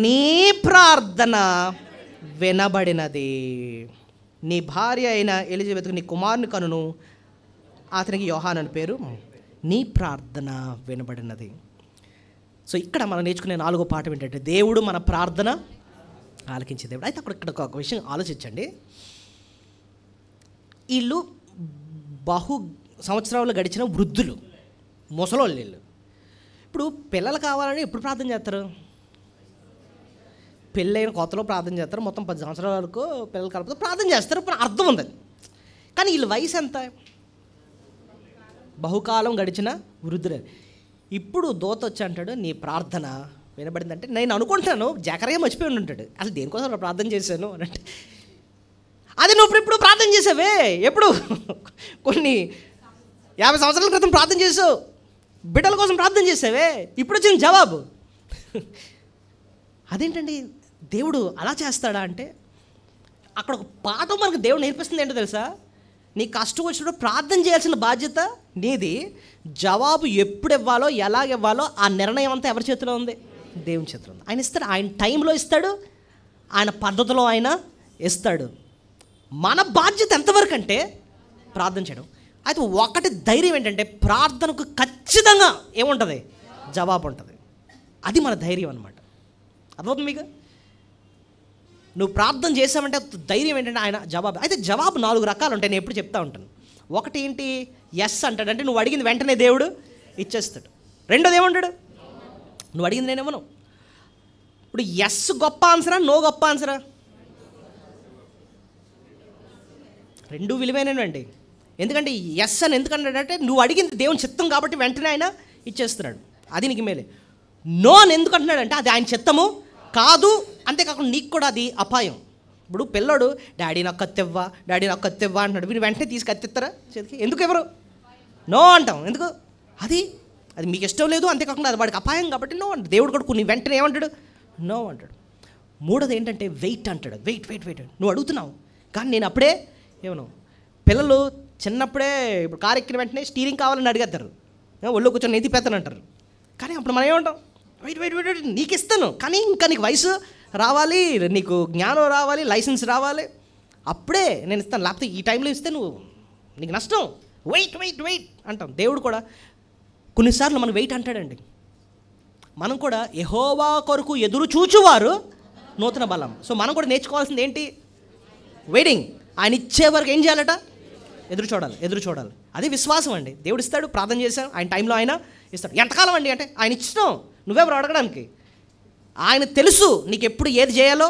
నీ ప్రార్థన వినబడినది, నీ భార్య అయిన ఎలిజబెత్కు నీ కుమారుని కనును, అతనికి యోహాను అని పేరు, నీ ప్రార్థన వినబడినది. సో ఇక్కడ మనం నేర్చుకునే 4వ పాఠం ఏంటంటే, దేవుడు మన ప్రార్థన ఆలకించే దేవుడు. అయితే ఇక్కడ ఒక విషయం ఆలోచించండి. వీళ్ళు సంవత్సరాలు గడిచిన వృద్ధులు, ముసలోళ్ళు వీళ్ళు. ఇప్పుడు పిల్లలు కావాలని ఎప్పుడు ప్రార్థన చేస్తారు, పెళ్ళైన కొత్తలో ప్రార్థన చేస్తారు, మొత్తం 10 సంవత్సరాల వరకు పిల్లలు కలపతో ప్రార్థన చేస్తారు, ఇప్పుడు అర్థం ఉంది. కానీ వీళ్ళ వయసు ఎంత, బహుకాలం గడిచిన వృద్ధులే. ఇప్పుడు దూత వచ్చి అంటాడు, నీ ప్రార్థన వినబడిందంటే నేను అనుకుంటాను జకర్యా మర్చిపోయి ఉంటాడు, అసలు దేనికోసం ప్రార్థన చేశాను అని. అంటే అది నువ్వు ఇప్పుడు ప్రార్థన చేసావే, ఎప్పుడు కొన్ని 50 సంవత్సరాల క్రితం ప్రార్థన చేసావు, బిడ్డల కోసం ప్రార్థన చేసావే, ఇప్పుడు వచ్చిన జవాబు. అదేంటండి దేవుడు అలా చేస్తాడా అంటే, అక్కడ ఒక పాఠం మనకు దేవుడు నేర్పిస్తుంది ఏంటో తెలుసా, నీ కష్టం వచ్చినప్పుడు ప్రార్థన చేయాల్సిన బాధ్యత నీది, జవాబు ఎప్పుడు ఇవ్వాలో ఎలాగ ఇవ్వాలో ఆ నిర్ణయం అంతా ఎవరి చేతిలో ఉంది, దేవుని చేతిలో ఉంది. ఆయన ఇస్తాడు, ఆయన టైంలో ఇస్తాడు, ఆయన పద్ధతిలో ఆయన ఇస్తాడు. మన బాధ్యత ఎంతవరకు అంటే ప్రార్థన చేయడం. అయితే ఒకటి ధైర్యం ఏంటంటే ప్రార్థనకు ఖచ్చితంగా ఏముంటుంది, జవాబు ఉంటుంది. అది మన ధైర్యం అనమాట. అర్థమవుతుంది మీకు? నువ్వు ప్రార్థన చేసావంటే ధైర్యం ఏంటంటే ఆయన జవాబు. అయితే జవాబు 4 రకాలు ఉంటాయి, నేను ఎప్పుడు చెప్తా ఉంటాను. ఒకటి ఏంటి, ఎస్ అంటాడు, అంటే నువ్వు అడిగింది వెంటనే దేవుడు ఇచ్చేస్తాడు. రెండోది ఏమంటాడు, నువ్వు అడిగింది నేనేమను. ఇప్పుడు ఎస్ గొప్ప ఆన్సరా, నో గొప్ప ఆన్సరా? రెండు విలువైనవండి. ఎందుకంటే ఎస్ అని ఎందుకంటాడంటే నువ్వు అడిగింది దేవుని చిత్తం కాబట్టి వెంటనే ఆయన ఇచ్చేస్తున్నాడు, అది నీకు మేలే. నో అని ఎందుకు అంటున్నాడంటే అది ఆయన చిత్తము కాదు, అంతేకాకుండా నీకు కూడా అది అపాయం. ఇప్పుడు పిల్లడు డాడీ నాకు కత్తివ్వా, డాడీ నాకు కత్తివ్వా అంటున్నాడు, మీరు వెంటనే తీసి కత్తిస్తారా చేతికి? ఎందుకు ఎవరు నో అంటాం, ఎందుకు? అది మీకు ఇష్టం లేదు, అంతేకాకుండా అది వాడికి అపాయం కాబట్టి నో అంటాడు. దేవుడు కూడా కొన్ని వెంటనే ఏమంటాడు, నో అంటాడు. మూడోది ఏంటంటే వెయిట్ అంటాడు. వెయిట్ వెయిట్ వెయిట్, నువ్వు అడుగుతున్నావు కానీ నేను అప్పుడే ఏమను. పిల్లలు చిన్నప్పుడే ఇప్పుడు కారు ఎక్కిన వెంటనే స్టీరింగ్ కావాలని అడిగేస్తారు, ఒళ్ళు కూర్చొని ఎత్తి పెత్తను అంటారు. కానీ అప్పుడు మనం ఏమంటాం, వెయిట్ వెయిట్ వెయిట్ వెయిట్, నీకు ఇస్తాను కానీ ఇంకా నీకు వయసు రావాలి, నీకు జ్ఞానం రావాలి, లైసెన్స్ రావాలి, అప్పుడే నేను ఇస్తాను, లేకపోతే ఈ టైంలో ఇస్తే నువ్వు నీకు నష్టం, వెయిట్ వెయిట్ వెయిట్ అంటాం. దేవుడు కూడా కొన్నిసార్లు మనం వెయిట్ అంటాడండి. మనం కూడా యెహోవా కొరకు ఎదురు చూచువారు నూతన బలం. సో మనం కూడా నేర్చుకోవాల్సింది ఏంటి, వెయిటింగ్. ఆయన ఇచ్చే వరకు ఏం చేయాలట, ఎదురు చూడాలి, ఎదురు చూడాలి. అది విశ్వాసం అండి. దేవుడు ఇస్తాడు, ప్రార్థన చేశాం, ఆయన టైంలో ఆయన ఇస్తాడు. ఎంతకాలం అండి అంటే ఆయన ఇష్టం, నువ్వెవరు అడగడానికి. ఆయన తెలుసు నీకు ఎప్పుడు ఏది చేయాలో.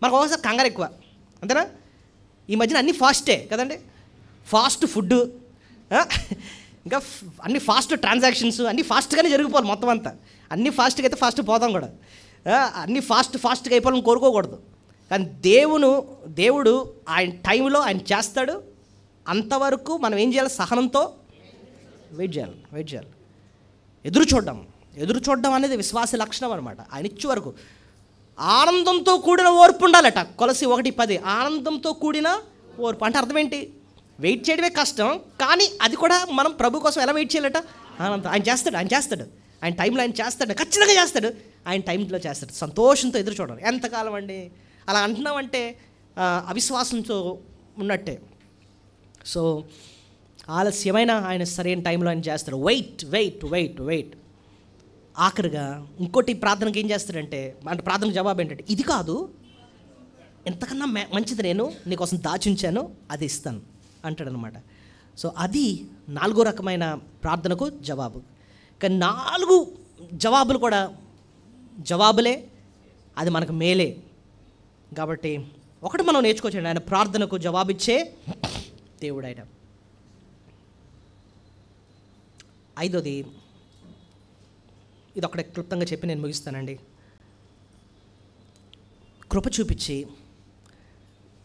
మనకు ఒకసారి కంగారు ఎక్కువ, అంతేనా? ఈ మధ్యన అన్నీ ఫాస్టే కదండి, ఫాస్ట్ ఫుడ్, ఇంకా అన్ని ఫాస్ట్ ట్రాన్సాక్షన్స్, అన్నీ ఫాస్ట్గానే జరిగిపోవాలి మొత్తం అంతా. అన్నీ ఫాస్ట్గా అయితే ఫాస్ట్ పోతాం కూడా, అన్నీ ఫాస్ట్గా అయిపోవాలని కోరుకోకూడదు. కానీ దేవుడు ఆయన టైంలో ఆయన చేస్తాడు. అంతవరకు మనం ఏం చేయాలి, సహనంతో వెయిట్ చేయాలి. ఎదురు చూడడం అనేది విశ్వాస లక్షణం అనమాట. ఆయన ఇచ్చే వరకు ఆనందంతో కూడిన ఓర్పు ఉండాలట. కొలసి 1:10, ఆనందంతో కూడిన ఓర్పు అంటే అర్థం ఏంటి, వెయిట్ చేయడమే కష్టం కానీ అది కూడా మనం ప్రభు కోసం ఎలా వెయిట్ చేయాలట, ఆనందం. ఆయన చేస్తాడు, ఆయన టైంలో ఆయన చేస్తాడు, ఖచ్చితంగా చేస్తాడు, ఆయన టైంలో చేస్తాడు. సంతోషంతో ఎదురు చూడాలి. ఎంతకాలం అండి అలా అంటున్నామంటే అవిశ్వాసంతో ఉన్నట్టే. సో ఆలస్యమైన ఆయన సరైన టైంలో ఆయన చేస్తాడు. Wait wait wait wait. ఆఖరిగా ఇంకోటి ప్రార్థనకి ఏం చేస్తాడంటే, అంటే ప్రార్థన జవాబు ఏంటంటే, ఇది కాదు ఎంతకన్నా మంచిది నేను నీకోసం దాచించాను, అది ఇస్తాను అంటాడనమాట. సో అది 4వ రకమైన ప్రార్థనకు జవాబు. కానీ 4 జవాబులు కూడా జవాబులే, అది మనకు మేలే. కాబట్టి ఒకటి మనం నేర్చుకోవచ్చండి, ఆయన ప్రార్థనకు జవాబిచ్చే దేవుడు ఆయన. 5వది, ఇది ఒకటి క్లుప్తంగా చెప్పి నేను ముగిస్తానండి. కృప చూపించి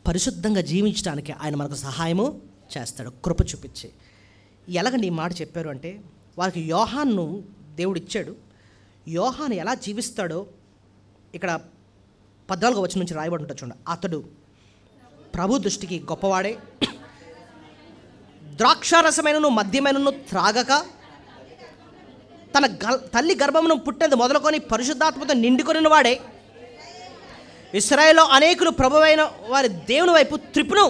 పరిశుద్ధంగా జీవించడానికి ఆయన మనకు సహాయము చేస్తాడు. కృప చూపించి ఎలాగండి ఈ మాట చెప్పారు అంటే, వారికి యోహాను దేవుడు ఇచ్చాడు. యోహాను ఎలా జీవిస్తాడో ఇక్కడ 14వ వచనం నుంచి రాయబడి ఉంటుంది చూడండి. అతడు ప్రభు దృష్టికి గొప్పవాడే, ద్రాక్షారసమైనను మద్యమైనను త్రాగక తన తల్లి గర్భమును పుట్టినది మొదలుకొని పరిశుద్ధాత్మతో నిండుకొనిన వాడే, ఇశ్రాయేలులో అనేకులు ప్రభువైన వారి దేవుని వైపు త్రిప్పును,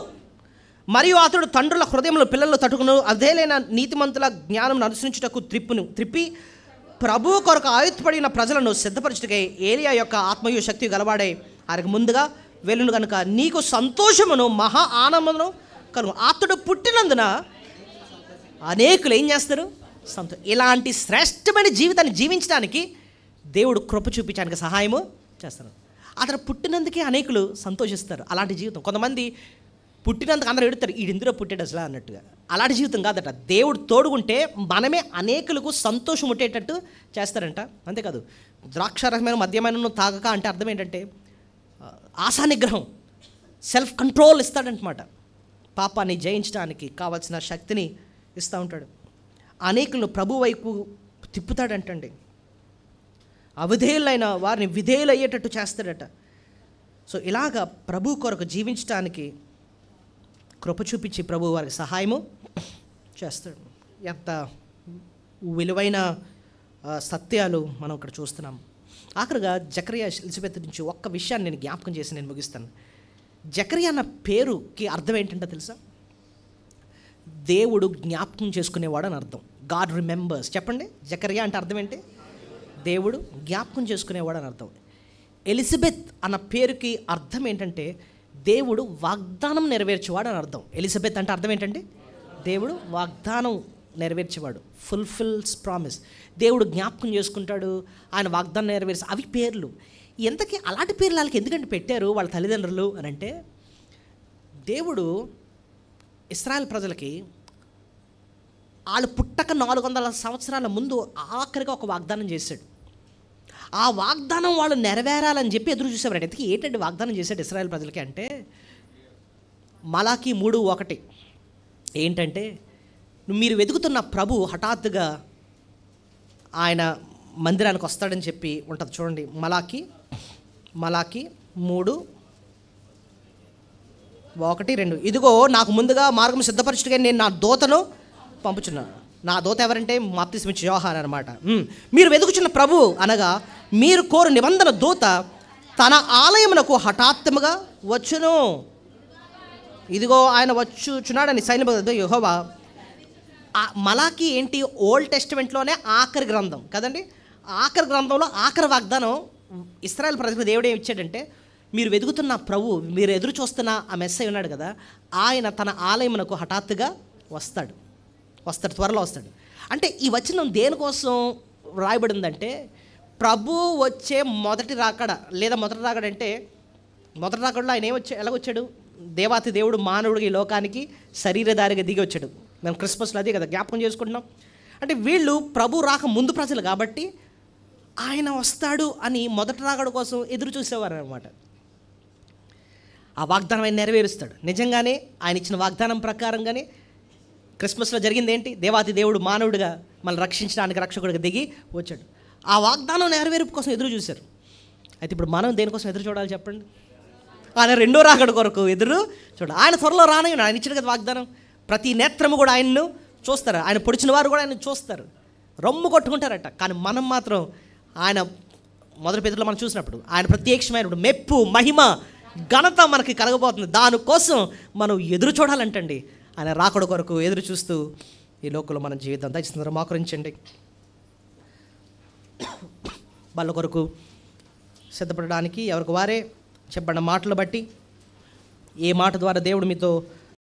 మరియు అతడు తండ్రుల హృదయంలో పిల్లలు తట్టుకును, అదేలైన నీతిమంతుల జ్ఞానం అనుసరించుటకు త్రిప్పి ప్రభువు కొరకు ఆయుధపడిన ప్రజలను సిద్ధపరచుటకై ఏలియా యొక్క ఆత్మయు శక్తి గలవాడే ఆయనకు ముందుగా వెళ్ళును కనుక నీకు సంతోషమును మహా ఆనందమును కలుగు. అతడు పుట్టినందున అనేకులు ఏం చేస్తారు, ఇలాంటి శ్రేష్టమైన జీవితాన్ని జీవించడానికి దేవుడు కృప చూపించడానికి సహాయము చేస్తారు. అతను పుట్టినందుకే అనేకులు సంతోషిస్తారు. అలాంటి జీవితం. కొంతమంది పుట్టినందుకు అందరూ ఎడుతారు, ఈడిందులో పుట్టాడు అసలు అన్నట్టుగా. అలాంటి జీవితం కాదట. దేవుడు తోడుకుంటే మనమే అనేకులకు సంతోషం ఉండేటట్టు చేస్తారంట. అంతేకాదు, ద్రాక్షారసమైన మద్యమైన తాగక అంటే అర్థం ఏంటంటే ఆశానిగ్రహం, సెల్ఫ్ కంట్రోల్ ఇస్తాడంటమాట. పాపాన్ని జయించడానికి కావాల్సిన శక్తిని ఇస్తూ ఉంటాడు. అనేకులను ప్రభు వైపు తిప్పుతాడంటండి. అవిధేయులైన వారిని విధేయులు అయ్యేటట్టు చేస్తాడట. సో ఇలాగా ప్రభు కొరకు జీవించడానికి కృప చూపించి ప్రభు వారికి సహాయము చేస్తాడు. ఎంత విలువైన సత్యాలు మనం ఇక్కడ చూస్తున్నాం. ఆఖరిగా జకరియా ఎలిజబెత్ నుంచి ఒక్క విషయాన్ని నేను జ్ఞాపకం చేసి నేను ముగిస్తాను. జకరియా అన్న పేరుకి అర్థం ఏంటంటే తెలుసా? దేవుడు జ్ఞాపకం చేసుకునేవాడు అని అర్థం. God remembers. చెప్పండి, జకరియా అంటే అర్థం ఏంటి? దేవుడు జ్ఞాపకం చేసుకునేవాడు అని అర్థం. ఎలిజబెత్ అన్న పేరుకి అర్థం ఏంటంటే దేవుడు వాగ్దానం నెరవేర్చేవాడు అని అర్థం. ఎలిజబెత్ అంటే అర్థం ఏంటంటే దేవుడు వాగ్దానం నెరవేర్చేవాడు. Fulfils promise. దేవుడు జ్ఞాపకం చేసుకుంటాడు, ఆయన వాగ్దానం నెరవేర్చి, అవి పేర్లు. ఎంతకీ అలాంటి పేర్లు వాళ్ళకి ఎందుకంటే పెట్టారు వాళ్ళ తల్లిదండ్రులు అని అంటే, దేవుడు ఇశ్రాయేల్ ప్రజలకి వాళ్ళు పుట్టక 400 సంవత్సరాల ముందు ఆఖరిగా ఒక వాగ్దానం చేశాడు. ఆ వాగ్దానం వాళ్ళు నెరవేరాలని చెప్పి ఎదురు చూసేవారు. ఎందుకు ఏంటంటే వాగ్దానం చేశాడు ఇశ్రాయేల్ ప్రజలకి అంటే, మలాకి 3:1 ఏంటంటే, మీరు వెతుకుతున్న ప్రభు హఠాత్తుగా ఆయన మందిరానికి వస్తాడని చెప్పి ఉంటుంది. చూడండి, మలాకి 3:1-2. ఇదిగో నాకు ముందుగా మార్గం సిద్ధపరచుటగా నేను నా దూతను పంపుచున్నాను. నా దూత ఎవరంటే బాప్తిస్మిచ్చే యోహాను అనమాట. మీరు వెతుకుచున్న ప్రభు అనగా మీరు కోరు నిబంధన దూత తన ఆలయమునకు హఠాత్తుగా వచ్చును. ఇదిగో ఆయన వచ్చుచున్నాడని సైన్య యెహోవా. మలాకి ఏంటి? ఓల్డ్ టెస్టిమెంట్లోనే ఆఖరి గ్రంథం కదండి. ఆఖరి గ్రంథంలో ఆఖరి వాగ్దానం ఇశ్రాయేల్ ప్రజలకు దేవుడు ఏమి ఇచ్చాడంటే, మీరు వెతుకుతున్న ప్రభు, మీరు ఎదురు చూస్తున్న ఆ మెస్సై ఉన్నాడు కదా, ఆయన తన ఆలయమునకు హఠాత్తుగా వస్తాడు, త్వరలో వస్తాడు. అంటే ఈ వచనం దేనికోసం రాయబడిందంటే, ప్రభు వచ్చే మొదటి రాకడ, లేదా మొదటి రాకడ అంటే, మొదటి రాకడలో ఆయన ఎలాగొచ్చాడు? దేవాతి దేవుడు మానవుడికి ఈ లోకానికి శరీరధారిగా దిగి వచ్చాడు. మేము క్రిస్మస్లో అదే కదా జ్ఞాపకం చేసుకుంటున్నాం. అంటే వీళ్ళు ప్రభు రాక ముందు ప్రజలు కాబట్టి ఆయన వస్తాడు అని మొదటి రాకడ కోసం ఎదురు చూసేవారు అనమాట. ఆ వాగ్దానం ఆయన నెరవేరుస్తాడు. నిజంగానే ఆయన ఇచ్చిన వాగ్దానం ప్రకారంగానే క్రిస్మస్లో జరిగింది ఏంటి? దేవాతి దేవుడు మానవుడిగా మనల్ని రక్షించడానికి రక్షకుడిగా దిగి వచ్చాడు. ఆ వాగ్దానం నెరవేర్పు కోసం ఎదురు చూశారు. అయితే ఇప్పుడు మనం దేనికోసం ఎదురు చూడాలి చెప్పండి? ఆయన రెండో రాకడ కొరకు ఎదురు చూడాలి. ఆయన త్వరలో రానయ్యాడు. ఆయన ఇచ్చిన కదా వాగ్దానం. ప్రతి నేత్రము కూడా ఆయన్ను చూస్తారు. ఆయన పొడిచిన వారు కూడా ఆయన చూస్తారు, రొమ్ము కొట్టుకుంటారట. కానీ మనం మాత్రం ఆయన మొదటి పేతురులో మనం చూసినప్పుడు ఆయన ప్రత్యక్షమైనప్పుడు మెప్పు, మహిమ, ఘనత మనకి కలగబోతుంది. దానికోసం మనం ఎదురు చూడాలంటండి. ఆయన రాకడ కొరకు ఎదురు చూస్తూ ఈ లోకంలో మన జీవితం దయచేస్తున్నారు. మోకరించండి. వాళ్ళ కొరకు సిద్ధపడడానికి ఎవరికి వారే చెప్పండి మాటలు బట్టి ఏ మాట ద్వారా దేవుడు మీతో